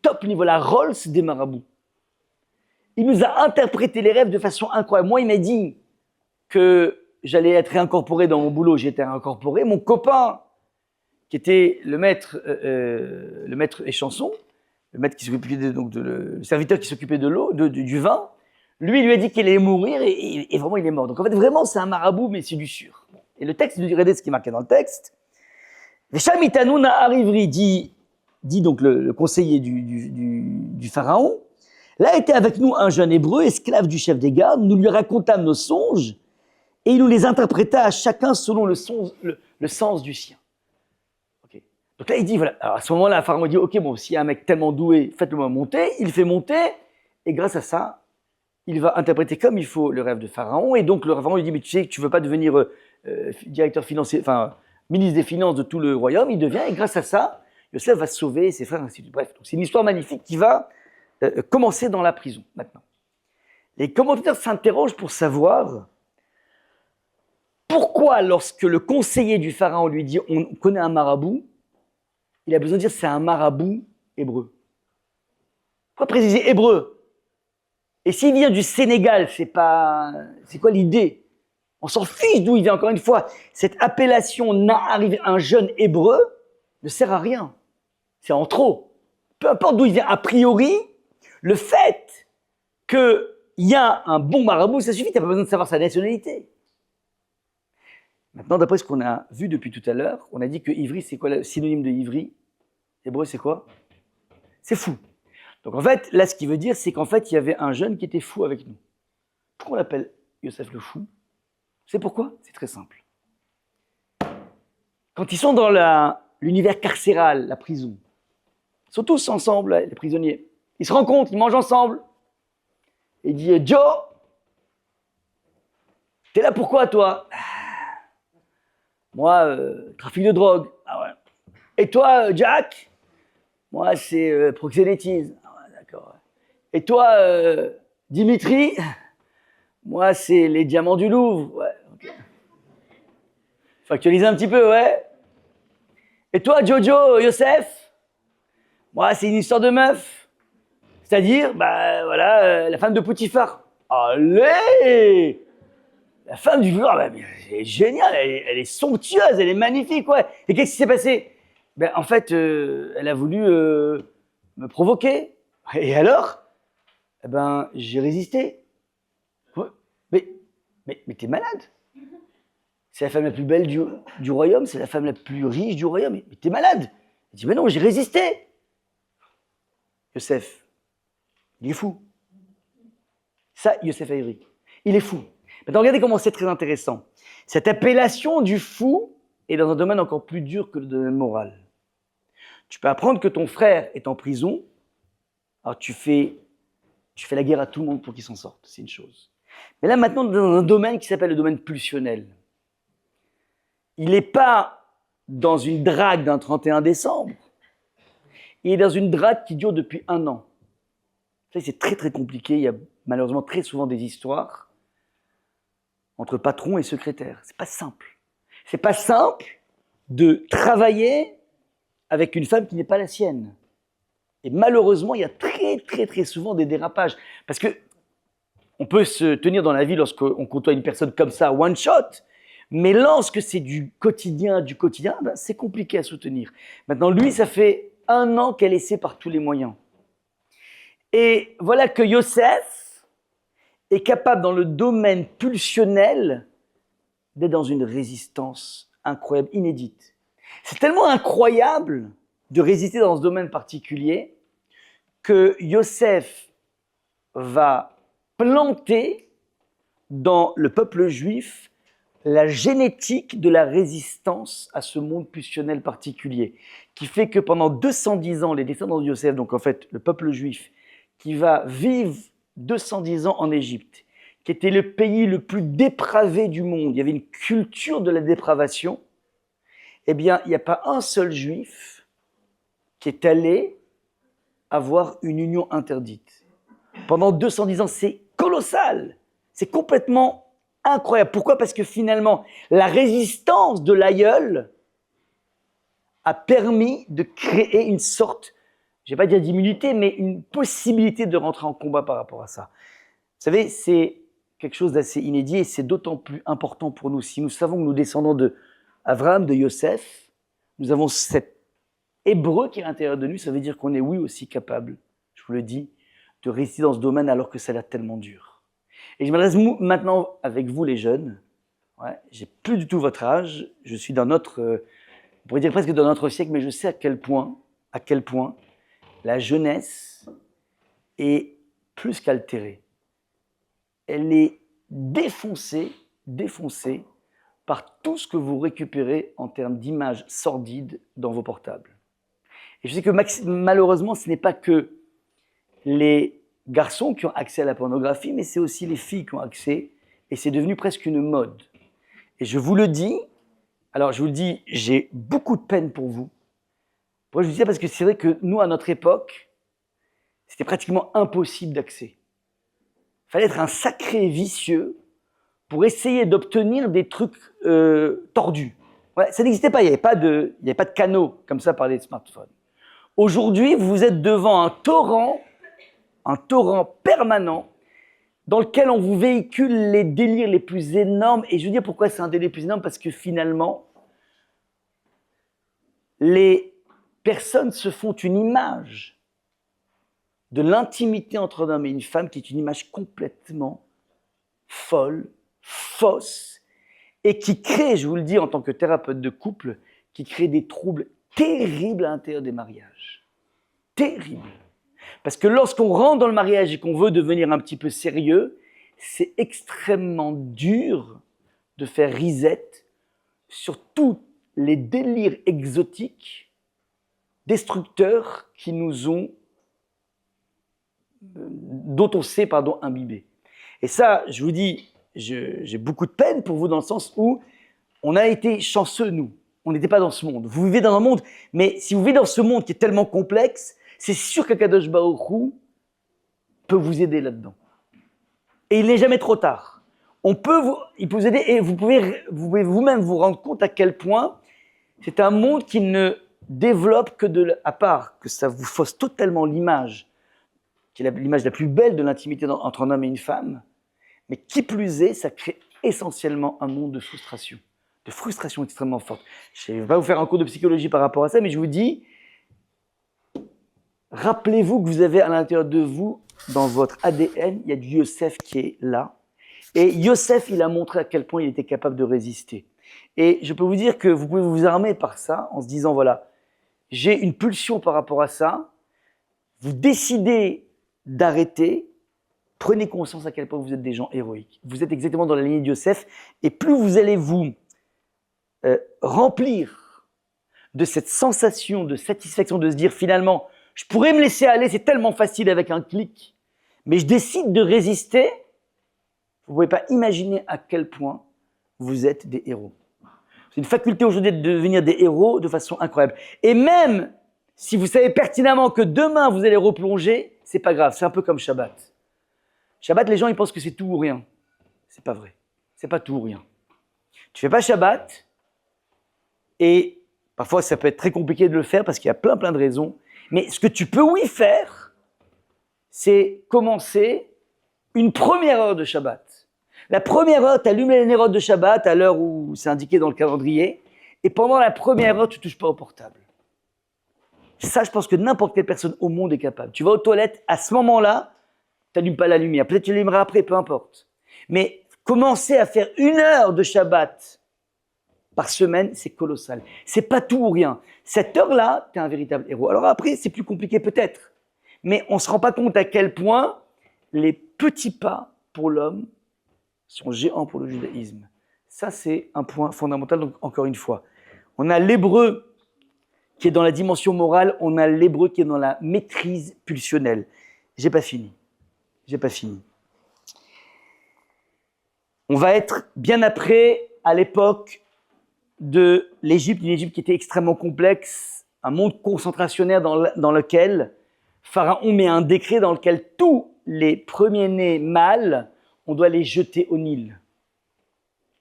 top niveau, la Rolls des marabouts. Il nous a interprété les rêves de façon incroyable. Moi, il m'a dit que j'allais être réincorporé dans mon boulot, j'étais réincorporé. Mon copain, qui était le maître échanson, le maître qui s'occupait le serviteur qui s'occupait de l'eau, du vin, lui a dit qu'il allait mourir et vraiment il est mort. Donc en fait vraiment c'est un marabout mais c'est du sûr. Et le texte, regardez ce qui est marqué dans le texte. Veshamitanouna Arivri dit donc le conseiller du pharaon, là était avec nous un jeune hébreu, esclave du chef des gardes, nous lui racontâmes nos songes et il nous les interpréta à chacun selon le sens du sien. Donc là, il dit, voilà, alors à ce moment-là, le pharaon dit, ok, bon, s'il y a un mec tellement doué, faites-le-moi monter, il fait monter, et grâce à ça, il va interpréter comme il faut le rêve de pharaon, et donc le pharaon lui dit, mais tu sais que tu ne veux pas devenir directeur financier, enfin, ministre des Finances de tout le royaume, il devient, et grâce à ça, Yosef va sauver ses frères, ainsi de suite. Bref, donc c'est une histoire magnifique qui va commencer dans la prison, maintenant. Les commentateurs s'interrogent pour savoir pourquoi, lorsque le conseiller du pharaon lui dit, on connaît un marabout, il a besoin de dire c'est un marabout hébreu. Pourquoi préciser hébreu? Et s'il vient du Sénégal, c'est quoi l'idée? On s'en fiche d'où il vient, encore une fois. Cette appellation n'arrive un jeune hébreu ne sert à rien. C'est en trop. Peu importe d'où il vient, a priori, le fait qu'il y a un bon marabout, ça suffit, tu n'as pas besoin de savoir sa nationalité. Maintenant, d'après ce qu'on a vu depuis tout à l'heure, on a dit que ivri, c'est quoi le synonyme de ivri? Hébreu, c'est quoi? C'est fou. Donc en fait, là, ce qu'il veut dire, c'est qu'en fait, il y avait un jeune qui était fou avec nous. Pourquoi on l'appelle Yosef le fou? C'est pourquoi? C'est très simple. Quand ils sont dans l'univers carcéral, la prison, ils sont tous ensemble, les prisonniers. Ils se rencontrent, ils mangent ensemble. Et il dit, Joe, t'es là pourquoi, toi? Moi, trafic de drogue. Ah ouais. Et toi, Jack? Moi, c'est proxénétisme. Ah, ouais, d'accord. Et toi, Dimitri? Moi, c'est les diamants du Louvre. Ouais, ok. Factualiser un petit peu, ouais. Et toi, Jojo, Youssef? Moi, c'est une histoire de meuf. C'est-à-dire, bah voilà, la femme de Potiphar. Allez! La femme du Potiphar, bah, elle est géniale, elle est somptueuse, elle est magnifique, ouais. Et qu'est-ce qui s'est passé? Ben, en fait, elle a voulu me provoquer. Et alors? Eh ben, j'ai résisté. Ouais. Mais, mais t'es malade. C'est la femme la plus belle du royaume, c'est la femme la plus riche du royaume. Mais t'es malade. Il dit, mais non, j'ai résisté. Youssef, il est fou. Ça, Youssef Aïri, il est fou. Maintenant, regardez comment c'est très intéressant. Cette appellation du fou est dans un domaine encore plus dur que le domaine moral. Tu peux apprendre que ton frère est en prison, alors tu fais la guerre à tout le monde pour qu'il s'en sorte, c'est une chose. Mais là, maintenant, dans un domaine qui s'appelle le domaine pulsionnel, il n'est pas dans une drague d'un 31 décembre, il est dans une drague qui dure depuis 1 an. Ça, c'est très très compliqué, il y a malheureusement très souvent des histoires entre patron et secrétaire. C'est pas simple. C'est pas simple de travailler avec une femme qui n'est pas la sienne. Et malheureusement, il y a très très très souvent des dérapages. Parce que on peut se tenir dans la vie lorsqu'on côtoie une personne comme ça, one shot, mais lorsque c'est du quotidien, ben c'est compliqué à soutenir. Maintenant, lui, ça fait 1 an qu'elle essaie par tous les moyens. Et voilà que Youssef est capable, dans le domaine pulsionnel, d'être dans une résistance incroyable, inédite. C'est tellement incroyable de résister dans ce domaine particulier que Youssef va planter dans le peuple juif la génétique de la résistance à ce monde pulsionnel particulier, qui fait que pendant 210 ans, les descendants de Youssef, donc en fait le peuple juif, qui va vivre 210 ans en Égypte, qui était le pays le plus dépravé du monde, il y avait une culture de la dépravation, eh bien, il n'y a pas un seul juif qui est allé avoir une union interdite. Pendant 210 ans, c'est colossal, c'est complètement incroyable. Pourquoi? Parce que finalement, la résistance de l'aïeul a permis de créer une sorte, je ne vais pas dire d'immunité, mais une possibilité de rentrer en combat par rapport à ça. Vous savez, c'est quelque chose d'assez inédit et c'est d'autant plus important pour nous. Si nous savons que nous descendons de Abraham, de Yosef, nous avons cet hébreu qui est à l'intérieur de nous, ça veut dire qu'on est oui aussi capable, je vous le dis, de résister dans ce domaine alors que ça a l'air tellement dur. Et je m'adresse maintenant avec vous les jeunes, ouais, j'ai plus du tout votre âge, je suis dans notre, on pourrait dire presque dans notre siècle, mais je sais à quel point la jeunesse est plus qu'altérée. Elle est défoncée par tout ce que vous récupérez en termes d'images sordides dans vos portables. Et je sais que malheureusement, ce n'est pas que les garçons qui ont accès à la pornographie, mais c'est aussi les filles qui ont accès, et c'est devenu presque une mode. Et je vous le dis, alors je vous le dis, j'ai beaucoup de peine pour vous. Pourquoi je vous dis ça? Parce que c'est vrai que nous, à notre époque, c'était pratiquement impossible d'accès. Il fallait être un sacré vicieux pour essayer d'obtenir des trucs tordus. Ouais, ça n'existait pas, il n'y avait pas de canaux comme ça par les smartphones. Aujourd'hui, vous êtes devant un torrent permanent dans lequel on vous véhicule les délires les plus énormes. Et je veux dire pourquoi c'est un délire plus énorme, parce que finalement, les personnes se font une image de l'intimité entre un homme et une femme qui est une image complètement folle, fausse, et qui crée, je vous le dis en tant que thérapeute de couple, qui crée des troubles terribles à l'intérieur des mariages. Terribles. Parce que lorsqu'on rentre dans le mariage et qu'on veut devenir un petit peu sérieux, c'est extrêmement dur de faire reset sur tous les délires exotiques, destructeurs qui nous ont, dont on s'est imbibé. Et ça, je vous dis, j'ai beaucoup de peine pour vous dans le sens où on a été chanceux, nous. on n'était pas dans ce monde. Vous vivez dans un monde, mais si vous vivez dans ce monde qui est tellement complexe, c'est sûr qu'Akadosh Baruch Hu peut vous aider là-dedans. Et il n'est jamais trop tard. Il peut vous aider et vous pouvez vous-même vous rendre compte à quel point c'est un monde qui ne développe que à part que ça vous fausse totalement l'image, qui est l'image la plus belle de l'intimité entre un homme et une femme, mais qui plus est, ça crée essentiellement un monde de frustration extrêmement forte. Je ne vais pas vous faire un cours de psychologie par rapport à ça, mais je vous dis, rappelez-vous que vous avez à l'intérieur de vous, dans votre ADN, il y a du Yosef qui est là. Et Yosef, il a montré à quel point il était capable de résister. Et je peux vous dire que vous pouvez vous armer par ça, en se disant, voilà, j'ai une pulsion par rapport à ça, vous décidez d'arrêter, prenez conscience à quel point vous êtes des gens héroïques. Vous êtes exactement dans la lignée de Yosef, et plus vous allez vous remplir de cette sensation de satisfaction, de se dire finalement, je pourrais me laisser aller, c'est tellement facile avec un clic, mais je décide de résister, vous ne pouvez pas imaginer à quel point vous êtes des héros. C'est une faculté aujourd'hui de devenir des héros de façon incroyable. Et même si vous savez pertinemment que demain vous allez replonger, c'est pas grave, c'est un peu comme Shabbat. Shabbat, les gens ils pensent que c'est tout ou rien. C'est pas vrai, c'est pas tout ou rien. Tu fais pas Shabbat, et parfois ça peut être très compliqué de le faire parce qu'il y a plein de raisons, mais ce que tu peux oui faire, c'est commencer une première heure de Shabbat. La première heure, tu allumes les nérodes de Shabbat à l'heure où c'est indiqué dans le calendrier, et pendant la première heure, tu ne touches pas au portable. Ça, je pense que n'importe quelle personne au monde est capable. Tu vas aux toilettes, à ce moment-là, tu n'allumes pas la lumière. Peut-être que tu l'allumeras après, peu importe. Mais commencer à faire 1 heure de Shabbat par semaine, c'est colossal. C'est pas tout ou rien. Cette heure-là, tu es un véritable héros. Alors après, c'est plus compliqué peut-être. Mais on ne se rend pas compte à quel point les petits pas pour l'homme sont géants pour le judaïsme. Ça, c'est un point fondamental. Donc, encore une fois, on a l'hébreu qui est dans la dimension morale, on a l'hébreu qui est dans la maîtrise pulsionnelle. J'ai pas fini. On va être bien après, à l'époque de l'Égypte, une Égypte qui était extrêmement complexe, un monde concentrationnaire dans lequel Pharaon met un décret dans lequel tous les premiers-nés mâles, on doit les jeter au Nil.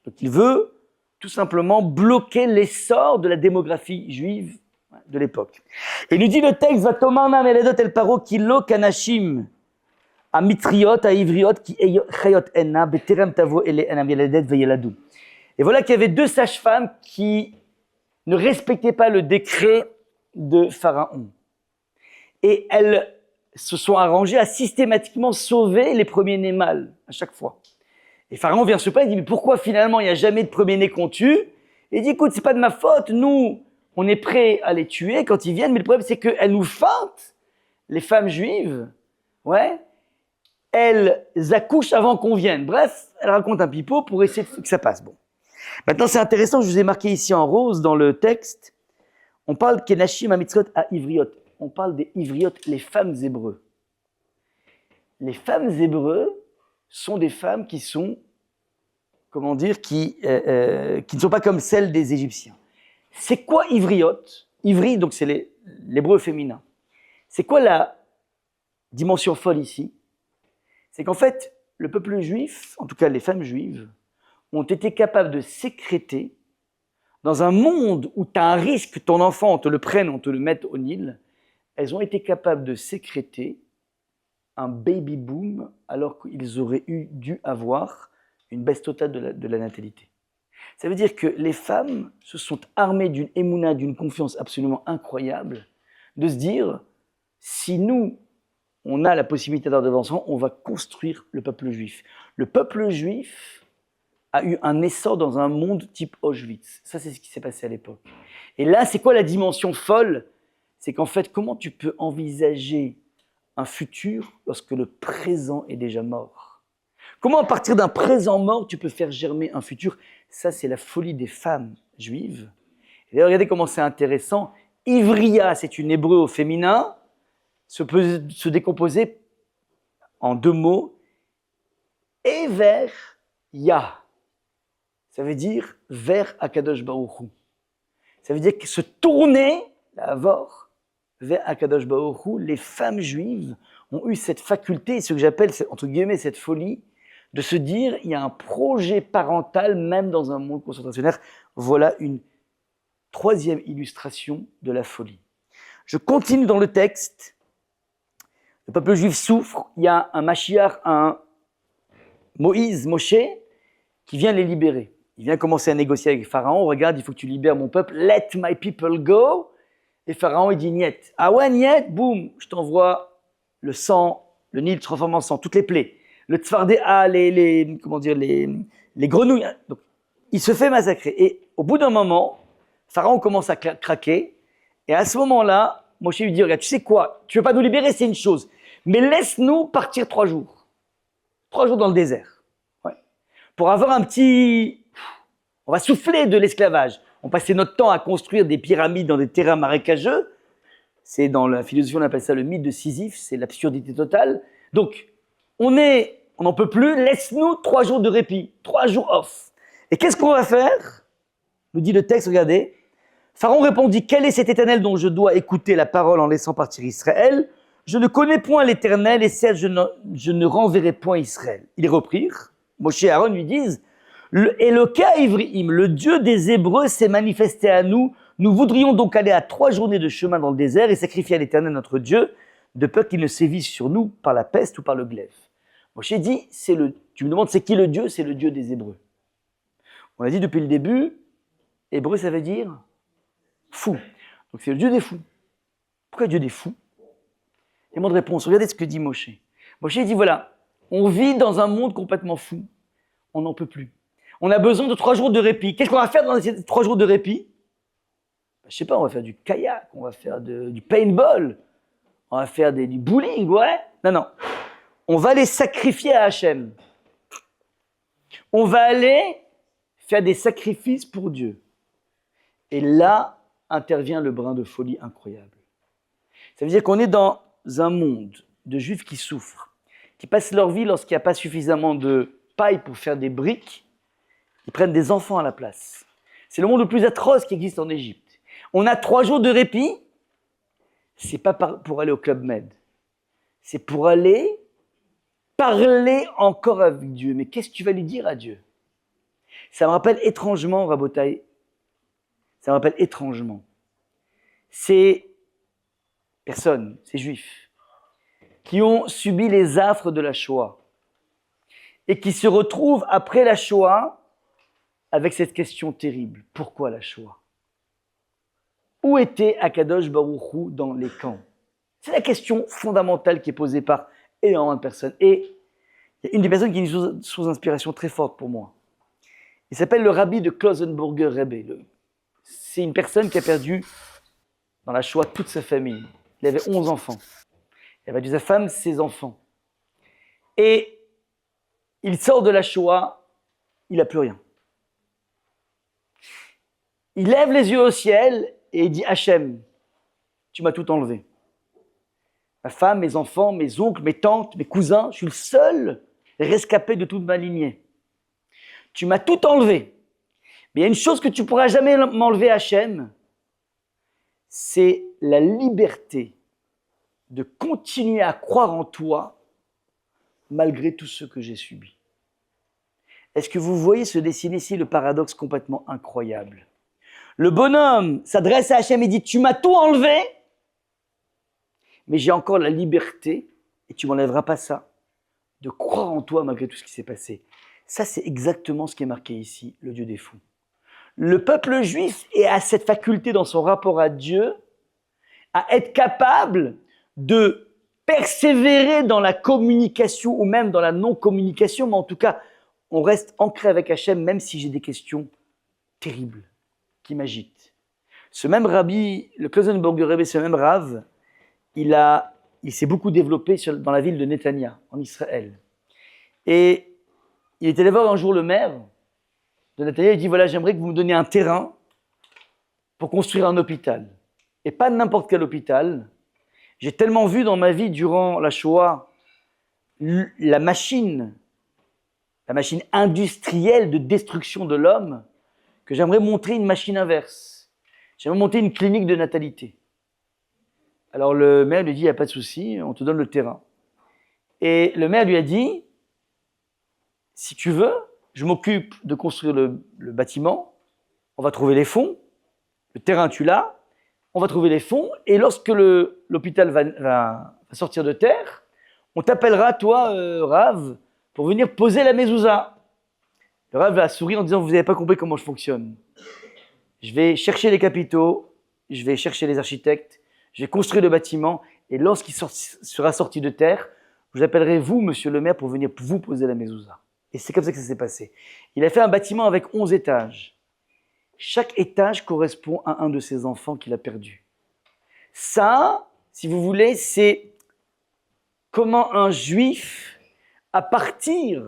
Donc il veut tout simplement bloquer l'essor de la démographie juive de l'époque. Et nous dit le texte, va tomarna meledot el paro kilo kanashim a mitriot a ivriot ki chayot enna beterem tavo ele enam yeledet veyeladou. Et voilà qu'il y avait 2 sages-femmes qui ne respectaient pas le décret de Pharaon. Et elles se sont arrangées à systématiquement sauver les premiers-nés mâles, à chaque fois. Et Pharaon vient se plaindre, il dit, mais pourquoi finalement il n'y a jamais de premiers-nés qu'on tue? Et il dit, écoute, c'est pas de ma faute, nous, on est prêts à les tuer quand ils viennent, mais le problème c'est qu'elles nous feintent, les femmes juives, elles accouchent avant qu'on vienne. Bref, elles racontent un pipeau pour essayer que ça passe. Bon. Maintenant, c'est intéressant, je vous ai marqué ici en rose dans le texte, on parle kenashim amitzrot à ivriot. On parle des ivriotes, les femmes hébreux. Les femmes hébreux sont des femmes qui sont, qui ne sont pas comme celles des Égyptiens. C'est quoi ivriote? Ivri, donc c'est l'hébreu féminin. C'est quoi la dimension folle ici? C'est qu'en fait, le peuple juif, en tout cas les femmes juives, ont été capables de sécréter dans un monde où tu as un risque que ton enfant, on te le prenne, on te le mette au Nil. Elles ont été capables de sécréter un baby boom alors qu'ils auraient dû avoir une baisse totale de la natalité. Ça veut dire que les femmes se sont armées d'une émouna, d'une confiance absolument incroyable, de se dire, si nous, on a la possibilité d'avoir des enfants, on va construire le peuple juif. Le peuple juif a eu un essor dans un monde type Auschwitz. Ça, c'est ce qui s'est passé à l'époque. Et là, c'est quoi la dimension folle? C'est qu'en fait, comment tu peux envisager un futur lorsque le présent est déjà mort? Comment, à partir d'un présent mort, tu peux faire germer un futur? Ça, c'est la folie des femmes juives. Et regardez comment c'est intéressant. Ivria, c'est une hébreu au féminin, peut se décomposer en 2 mots. Ever Ya. Ça veut dire vers Akadosh Baruch Hu. Ça veut dire que se tourner, la Havor, vers Akadosh Baruch Hu, les femmes juives ont eu cette faculté, ce que j'appelle, entre guillemets, cette folie, de se dire, il y a un projet parental, même dans un monde concentrationnaire. Voilà une troisième illustration de la folie. Je continue dans le texte. Le peuple juif souffre. Il y a un Mashiach, un Moïse, Moshe, qui vient les libérer. Il vient commencer à négocier avec Pharaon. Regarde, il faut que tu libères mon peuple. Let my people go. Et Pharaon, il dit niet. Ah ouais, niet, boum, je t'envoie le sang, le Nil se transforme en sang, toutes les plaies. Le tzfardéa, les grenouilles. Donc, il se fait massacrer. Et au bout d'un moment, Pharaon commence à craquer. Et à ce moment-là, Moshe lui dit, regarde, tu sais quoi, tu ne veux pas nous libérer, c'est une chose. Mais laisse-nous partir 3 jours. 3 jours dans le désert. Ouais. Pour avoir un petit... On va souffler de l'esclavage. On passait notre temps à construire des pyramides dans des terrains marécageux. C'est dans la philosophie, on appelle ça le mythe de Sisyphe, c'est l'absurdité totale. Donc, on n'en peut plus, laisse-nous 3 jours de répit, 3 jours off. Et qu'est-ce qu'on va faire? Nous dit le texte, regardez. Pharaon répondit, quel est cet Éternel dont je dois écouter la parole en laissant partir Israël? Je ne connais point l'Éternel et certes je ne renverrai point Israël. Ils reprirent. Moshe et Aaron lui disent, Eloka Ivriim, le Dieu des Hébreux s'est manifesté à nous. Nous voudrions donc aller à 3 journées de chemin dans le désert et sacrifier à l'Éternel notre Dieu, de peur qu'il ne sévisse sur nous par la peste ou par le glaive. Moshe dit, tu me demandes c'est qui le Dieu? C'est le Dieu des Hébreux. On a dit depuis le début, Hébreu ça veut dire fou. Donc c'est le Dieu des fous. Pourquoi Dieu des fous? Et mon réponse, regardez ce que dit Moshe. Moshe dit voilà, on vit dans un monde complètement fou. On n'en peut plus. On a besoin de 3 jours de répit. Qu'est-ce qu'on va faire dans ces 3 jours de répit? Je sais pas, on va faire du kayak, on va faire du paintball, on va faire du bowling, ouais. Non. On va les sacrifier à Hachem. On va aller faire des sacrifices pour Dieu. Et là intervient le brin de folie incroyable. Ça veut dire qu'on est dans un monde de juifs qui souffrent, qui passent leur vie lorsqu'il n'y a pas suffisamment de paille pour faire des briques, ils prennent des enfants à la place. C'est le monde le plus atroce qui existe en Égypte. On a 3 jours de répit, c'est pas pour aller au Club Med, c'est pour aller parler encore avec Dieu. Mais qu'est-ce que tu vas lui dire à Dieu? Ça me rappelle étrangement, Rabotai, ces personnes, ces juifs, qui ont subi les affres de la Shoah et qui se retrouvent après la Shoah avec cette question terrible. Pourquoi la Shoah? Où était Akadosh Baruch Hu dans les camps? C'est la question fondamentale qui est posée par énormément de personnes. Et il y a une des personnes qui est une source d'inspiration très forte pour moi. Il s'appelle le rabbi de Klausenburger Rebbe. C'est une personne qui a perdu dans la Shoah toute sa famille. Il avait 11 enfants. Il avait perdu sa femme, ses enfants. Et il sort de la Shoah, il n'a plus rien. Il lève les yeux au ciel et il dit « Hachem, tu m'as tout enlevé. Ma femme, mes enfants, mes oncles, mes tantes, mes cousins, je suis le seul rescapé de toute ma lignée. Tu m'as tout enlevé. Mais il y a une chose que tu ne pourras jamais m'enlever, Hachem, c'est la liberté de continuer à croire en toi malgré tout ce que j'ai subi. » Est-ce que vous voyez se dessiner ici le paradoxe complètement incroyable? Le bonhomme s'adresse à Hachem et dit « Tu m'as tout enlevé, mais j'ai encore la liberté, et tu ne m'enlèveras pas ça, de croire en toi malgré tout ce qui s'est passé. » Ça, c'est exactement ce qui est marqué ici, le Dieu des fous. Le peuple juif a cette faculté dans son rapport à Dieu, à être capable de persévérer dans la communication ou même dans la non-communication, mais en tout cas, on reste ancré avec Hachem, même si j'ai des questions terribles qui m'agitent. Ce même rabbi, le Klausenburger Rebbe, ce même Rav, il s'est beaucoup développé dans la ville de Netanya, en Israël. Et il est allé voir un jour le maire de Netanya, il dit, voilà, j'aimerais que vous me donniez un terrain pour construire un hôpital. Et pas n'importe quel hôpital. J'ai tellement vu dans ma vie, durant la Shoah, la machine industrielle de destruction de l'homme, que j'aimerais montrer une machine inverse. j'aimerais monter une clinique de natalité. Alors le maire lui dit, il n'y a pas de souci, on te donne le terrain. Et le maire lui a dit, si tu veux, je m'occupe de construire le bâtiment, on va trouver les fonds, le terrain tu l'as, on va trouver les fonds, et lorsque l'hôpital va sortir de terre, on t'appellera, toi, Rav, pour venir poser la mezouza. Le Rav va sourire en disant, vous n'avez pas compris comment je fonctionne. Je vais chercher les capitaux, je vais chercher les architectes, je vais construire le bâtiment, et lorsqu'il sera sorti de terre, je vous appellerai vous, monsieur le maire, pour venir vous poser la mezouza. Et c'est comme ça que ça s'est passé. Il a fait un bâtiment avec 11 étages. Chaque étage correspond à un de ses enfants qu'il a perdu. Ça, si vous voulez, c'est comment un juif, à partir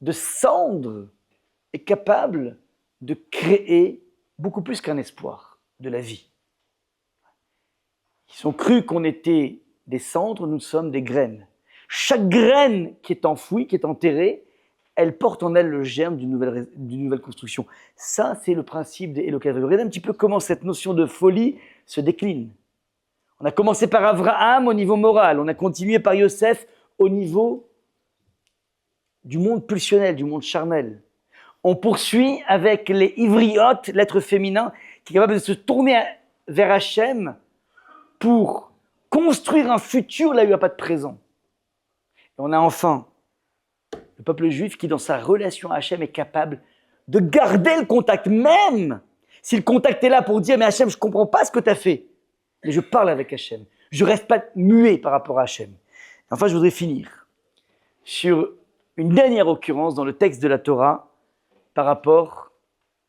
de cendres, est capable de créer beaucoup plus qu'un espoir de la vie. Ils ont cru qu'on était des cendres, nous sommes des graines. Chaque graine qui est enfouie, qui est enterrée, elle porte en elle le germe d'une nouvelle construction. Ça, c'est le principe des Elokai. Regardez un petit peu comment cette notion de folie se décline. On a commencé par Abraham au niveau moral, on a continué par Yosef au niveau du monde pulsionnel, du monde charnel. On poursuit avec les ivriotes, l'être féminin, qui est capable de se tourner vers Hachem pour construire un futur là où il n'y a pas de présent. Et on a enfin le peuple juif qui, dans sa relation à Hachem, est capable de garder le contact, même si le contact est là pour dire « Mais Hachem, je ne comprends pas ce que tu as fait, mais je parle avec Hachem. Je ne reste pas muet par rapport à Hachem. » Enfin, je voudrais finir sur une dernière occurrence dans le texte de la Torah par rapport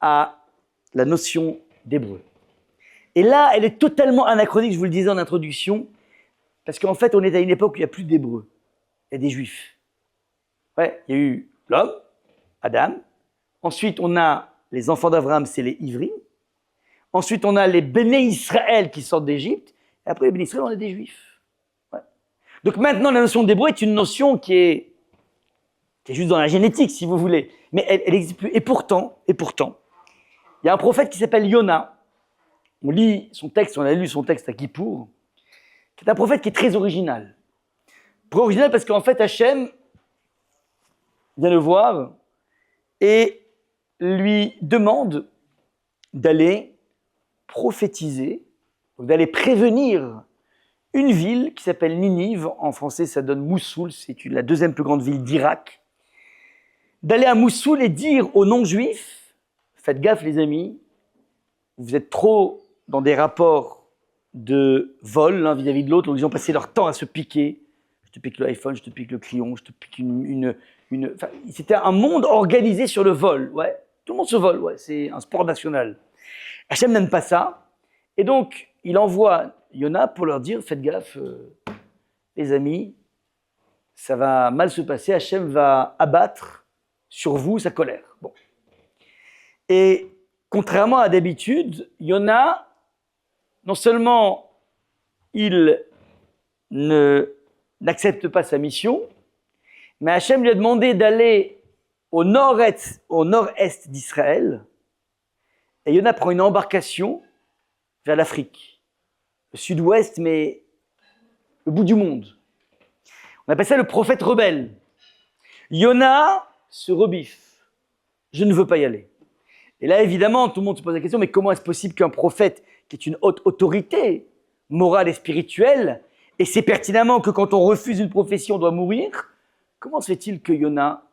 à la notion d'hébreu. Et là, elle est totalement anachronique, je vous le disais en introduction, parce qu'en fait, on est à une époque où il n'y a plus d'hébreux, il y a des juifs. Ouais, il y a eu l'homme, Adam. Ensuite, on a les enfants d'Abraham, c'est les Ivrim. Ensuite, on a les Béné Israël qui sortent d'Égypte. Et après, les Béné Israël, on est des juifs. Ouais. Donc maintenant, la notion d'hébreu est une notion qui est juste dans la génétique, si vous voulez. Mais elle n'existe plus. Et pourtant, il y a un prophète qui s'appelle Yona. On lit son texte, on a lu son texte à Kippour, qui est un prophète qui est très original. Original parce qu'en fait, Hachem vient le voir et lui demande d'aller prophétiser, d'aller prévenir une ville qui s'appelle Ninive. En français, ça donne Moussoul, c'est la deuxième plus grande ville d'Irak. D'aller à Moussoul et dire aux non-juifs, faites gaffe les amis, vous êtes trop dans des rapports de vol l'un vis-à-vis de l'autre, donc ils ont passé leur temps à se piquer. Je te pique le iPhone, je te pique le crayon, je te pique Enfin, c'était un monde organisé sur le vol, ouais. Tout le monde se vole, ouais. C'est un sport national. Hachem n'aime pas ça, et donc il envoie Yona pour leur dire, faites gaffe, les amis, ça va mal se passer, Hachem va abattre sur vous sa colère. Bon. Et contrairement à d'habitude, Yona, non seulement il n'accepte pas sa mission, mais Hachem lui a demandé d'aller au nord-est d'Israël, et Yona prend une embarcation vers l'Afrique, le sud-ouest, mais le bout du monde. On appelle ça le prophète rebelle. Yona se rebiffe. Je ne veux pas y aller. Et là, évidemment, tout le monde se pose la question, mais comment est-ce possible qu'un prophète, qui est une haute autorité morale et spirituelle, et c'est pertinemment que quand on refuse une prophétie, on doit mourir, comment se fait-il que Yona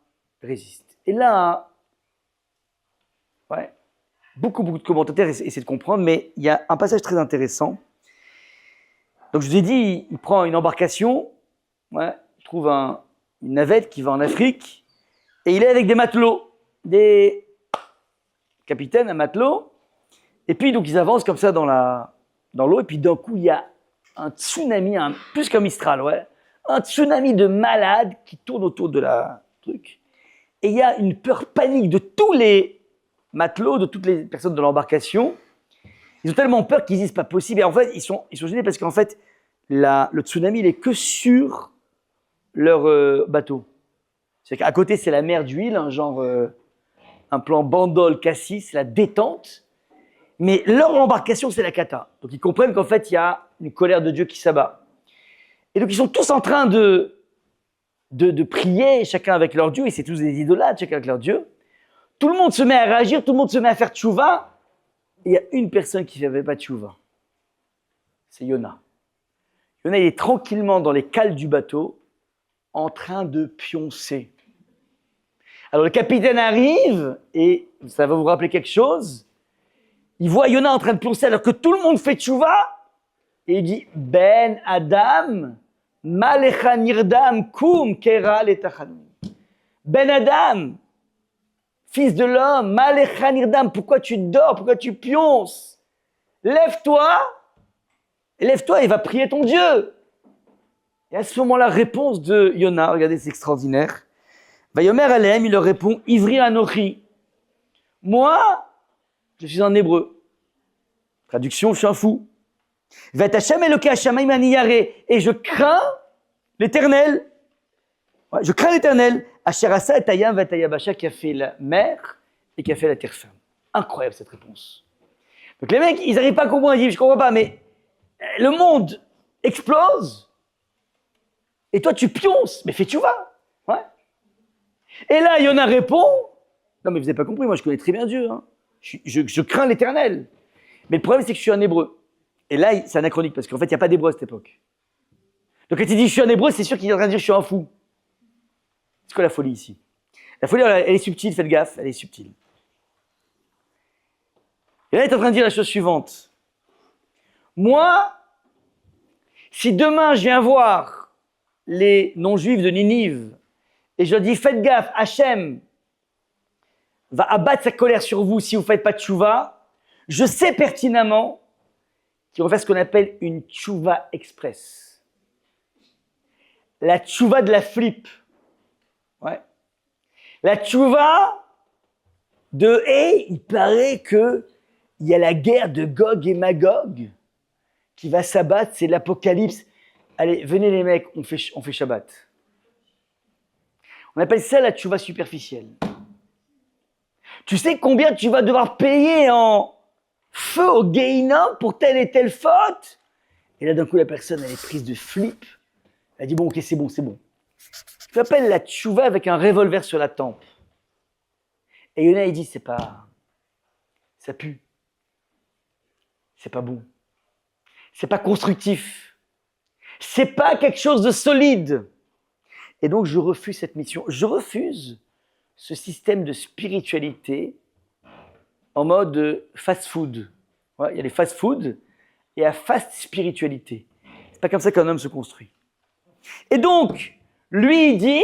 résiste? Et là, beaucoup de commentateurs essaient de comprendre, mais il y a un passage très intéressant. Donc je vous ai dit, il prend une embarcation, il trouve une navette qui va en Afrique, et il est avec des matelots, des capitaines, un matelot, et puis donc ils avancent comme ça dans l'eau, et puis d'un coup il y a un tsunami, plus qu'un Mistral, un tsunami de malades qui tourne autour de la truc, et il y a une peur panique de tous les matelots, de toutes les personnes de l'embarcation. Ils ont tellement peur qu'ils disent pas possible, et en fait ils sont gênés parce qu'en fait le tsunami il est que sur leur bateau. C'est qu'à côté c'est la mer d'huile, un plan Bandol, Cassis, la détente. Mais leur embarcation, c'est la cata. Donc ils comprennent qu'en fait, il y a une colère de Dieu qui s'abat. Et donc ils sont tous en train de prier, chacun avec leur Dieu, et c'est tous des idolâtres, chacun avec leur Dieu. Tout le monde se met à réagir, tout le monde se met à faire tchouva. Et il y a une personne qui ne fait pas tchouva. C'est Yona. Yona, il est tranquillement dans les cales du bateau, en train de pioncer. Alors le capitaine arrive, et ça va vous rappeler quelque chose. Il voit Yona en train de pioncer alors que tout le monde fait tchouva. Et il dit, Ben Adam, Malecha Nirdam, Kum Kera Letachanun. Ben Adam, fils de l'homme, Malecha Nirdam, pourquoi tu dors, pourquoi tu pionces? Lève-toi et va prier ton Dieu. Et à ce moment-là, réponse de Yona, regardez, c'est extraordinaire. Vayomer Alem, il leur répond, Ivri Anochi. Moi, je suis un hébreu. Traduction, je suis un fou. Et je crains l'Éternel. Ouais, je crains l'Éternel. Asherasa et Tayam Vatayabasha qui a fait la mer et qui a fait la terre ferme. Incroyable cette réponse. Donc les mecs, ils n'arrivent pas à comprendre. Ils disent, je ne comprends pas, mais le monde explose et toi tu pionces. Mais fais tchouva. Ouais. Et là, Yona répond, non mais vous n'avez pas compris, moi je connais très bien Dieu. Hein. Je crains l'Éternel. Mais le problème, c'est que je suis un hébreu. Et là, c'est anachronique, parce qu'en fait, il n'y a pas d'hébreu à cette époque. Donc quand il dit je suis un hébreu, c'est sûr qu'il est en train de dire je suis un fou. C'est quoi la folie ici? La folie, elle est subtile, faites gaffe, elle est subtile. Et là, il est en train de dire la chose suivante. Moi, si demain je viens voir les non-juifs de Ninive, et je leur dis faites gaffe, Hachem va abattre sa colère sur vous si vous ne faites pas de tchouva, je sais pertinemment qu'ils vont faire ce qu'on appelle une tchouva express. La tchouva de la flip. Ouais. La tchouva de « Hey, il paraît qu'il y a la guerre de Gog et Magog qui va s'abattre, c'est l'apocalypse. Allez, venez les mecs, on fait Shabbat. » On appelle ça la tchouva superficielle. Tu sais combien tu vas devoir payer en feu au Gehinnom pour telle et telle faute? Et là, d'un coup, la personne, elle est prise de flip. Elle dit, bon, ok, c'est bon. Tu appelles la tchouva avec un revolver sur la tempe. Et Yona, il dit, ça pue. C'est pas bon. C'est pas constructif. C'est pas quelque chose de solide. Et donc, je refuse cette mission. Je refuse ce système de spiritualité en mode fast-food. Ouais, il y a les fast-food et la fast-spiritualité. C'est pas comme ça qu'un homme se construit. Et donc, lui, il dit,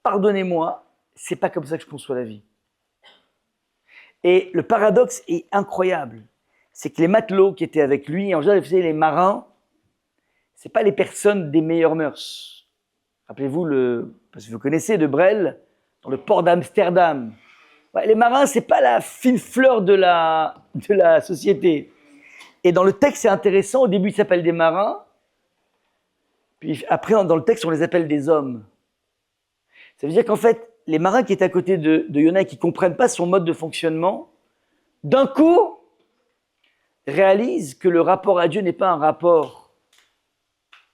pardonnez-moi, c'est pas comme ça que je conçois la vie. Et le paradoxe est incroyable. C'est que les matelots qui étaient avec lui, en général, vous savez, les marins, c'est pas les personnes des meilleures mœurs. Rappelez-vous, parce que vous connaissez de Brel, dans le port d'Amsterdam. Ouais, les marins, c'est pas la fine fleur de la société. Et dans le texte, c'est intéressant. Au début, ils s'appellent des marins. Puis après, dans le texte, on les appelle des hommes. Ça veut dire qu'en fait, les marins qui étaient à côté de Yona et qui ne comprennent pas son mode de fonctionnement, d'un coup, réalisent que le rapport à Dieu n'est pas un rapport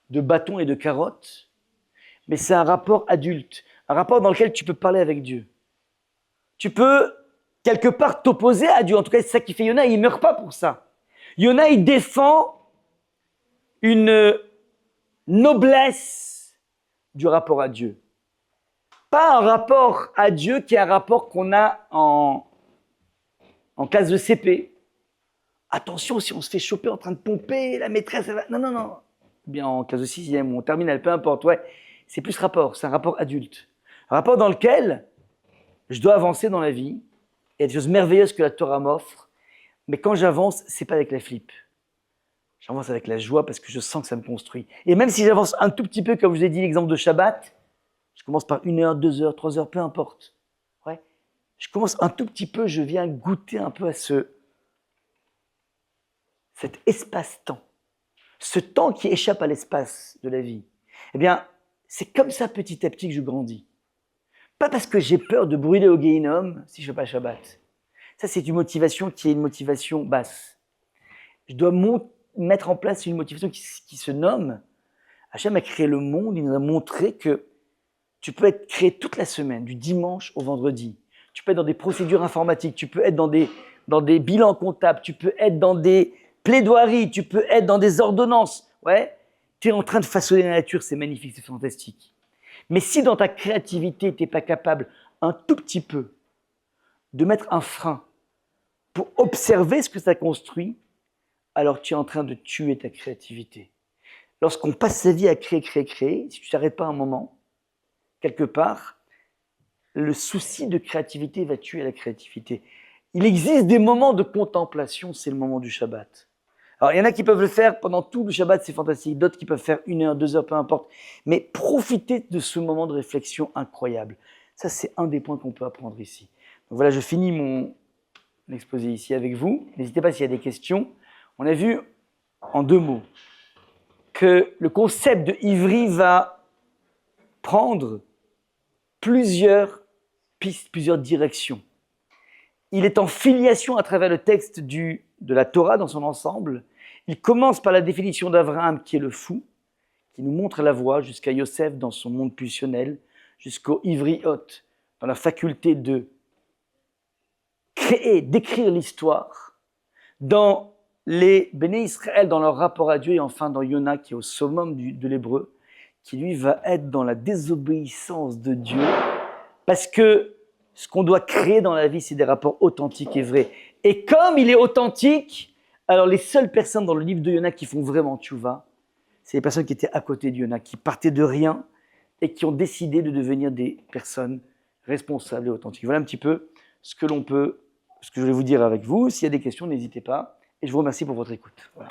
de bâton et de carotte, mais c'est un rapport adulte, un rapport dans lequel tu peux parler avec Dieu. Tu peux, quelque part, t'opposer à Dieu. En tout cas, c'est ça qui fait Yona, il ne meurt pas pour ça. Yona, il défend une noblesse du rapport à Dieu. Pas un rapport à Dieu qui est un rapport qu'on a en classe de CP. Attention, si on se fait choper en train de pomper, la maîtresse, elle va... Non. Bien en classe de 6e ou en terminale, peu importe, ouais. C'est plus ce rapport, c'est un rapport adulte. Un rapport dans lequel je dois avancer dans la vie. Il y a des choses merveilleuses que la Torah m'offre. Mais quand j'avance, c'est pas avec la flip. J'avance avec la joie parce que je sens que ça me construit. Et même si j'avance un tout petit peu, comme je vous ai dit l'exemple de Shabbat, je commence par 1 heure, 2 heures, 3 heures, peu importe. Ouais. Je commence un tout petit peu, je viens goûter un peu à cet espace-temps. Ce temps qui échappe à l'espace de la vie. Eh bien, c'est comme ça petit à petit que je grandis. Pas parce que j'ai peur de brûler au Gehinnom si je ne fais pas Shabbat. Ça, c'est une motivation qui est une motivation basse. Je dois mettre en place une motivation qui se nomme. Hachem a créé le monde, il nous a montré que tu peux être créé toute la semaine, du dimanche au vendredi. Tu peux être dans des procédures informatiques, tu peux être dans des bilans comptables, tu peux être dans des plaidoiries, tu peux être dans des ordonnances. Ouais, tu es en train de façonner la nature, c'est magnifique, c'est fantastique. Mais si dans ta créativité, tu n'es pas capable un tout petit peu de mettre un frein pour observer ce que ça construit, alors tu es en train de tuer ta créativité. Lorsqu'on passe sa vie à créer, si tu ne t'arrêtes pas un moment, quelque part, le souci de créativité va tuer la créativité. Il existe des moments de contemplation, c'est le moment du Shabbat. Alors, il y en a qui peuvent le faire pendant tout le Shabbat, c'est fantastique. D'autres qui peuvent faire 1 heure, 2 heures, peu importe. Mais profitez de ce moment de réflexion incroyable. Ça, c'est un des points qu'on peut apprendre ici. Donc voilà, je finis mon exposé ici avec vous. N'hésitez pas s'il y a des questions. On a vu en 2 mots que le concept de Ivry va prendre plusieurs pistes, plusieurs directions. Il est en filiation à travers le texte de la Torah dans son ensemble. Il commence par la définition d'Abraham qui est le fou, qui nous montre la voie, jusqu'à Yosef dans son monde pulsionnel, jusqu'au Ivriot, dans la faculté de créer, d'écrire l'histoire, dans les Béné Israël, dans leur rapport à Dieu, et enfin dans Yona qui est au summum de l'hébreu, qui lui va être dans la désobéissance de Dieu, parce que ce qu'on doit créer dans la vie, c'est des rapports authentiques et vrais. Et comme il est authentique, alors les seules personnes dans le livre de Yona qui font vraiment tchouva, c'est les personnes qui étaient à côté de Yona, qui partaient de rien et qui ont décidé de devenir des personnes responsables et authentiques. Voilà un petit peu ce que je voulais vous dire avec vous. S'il y a des questions, n'hésitez pas. Et je vous remercie pour votre écoute. Voilà.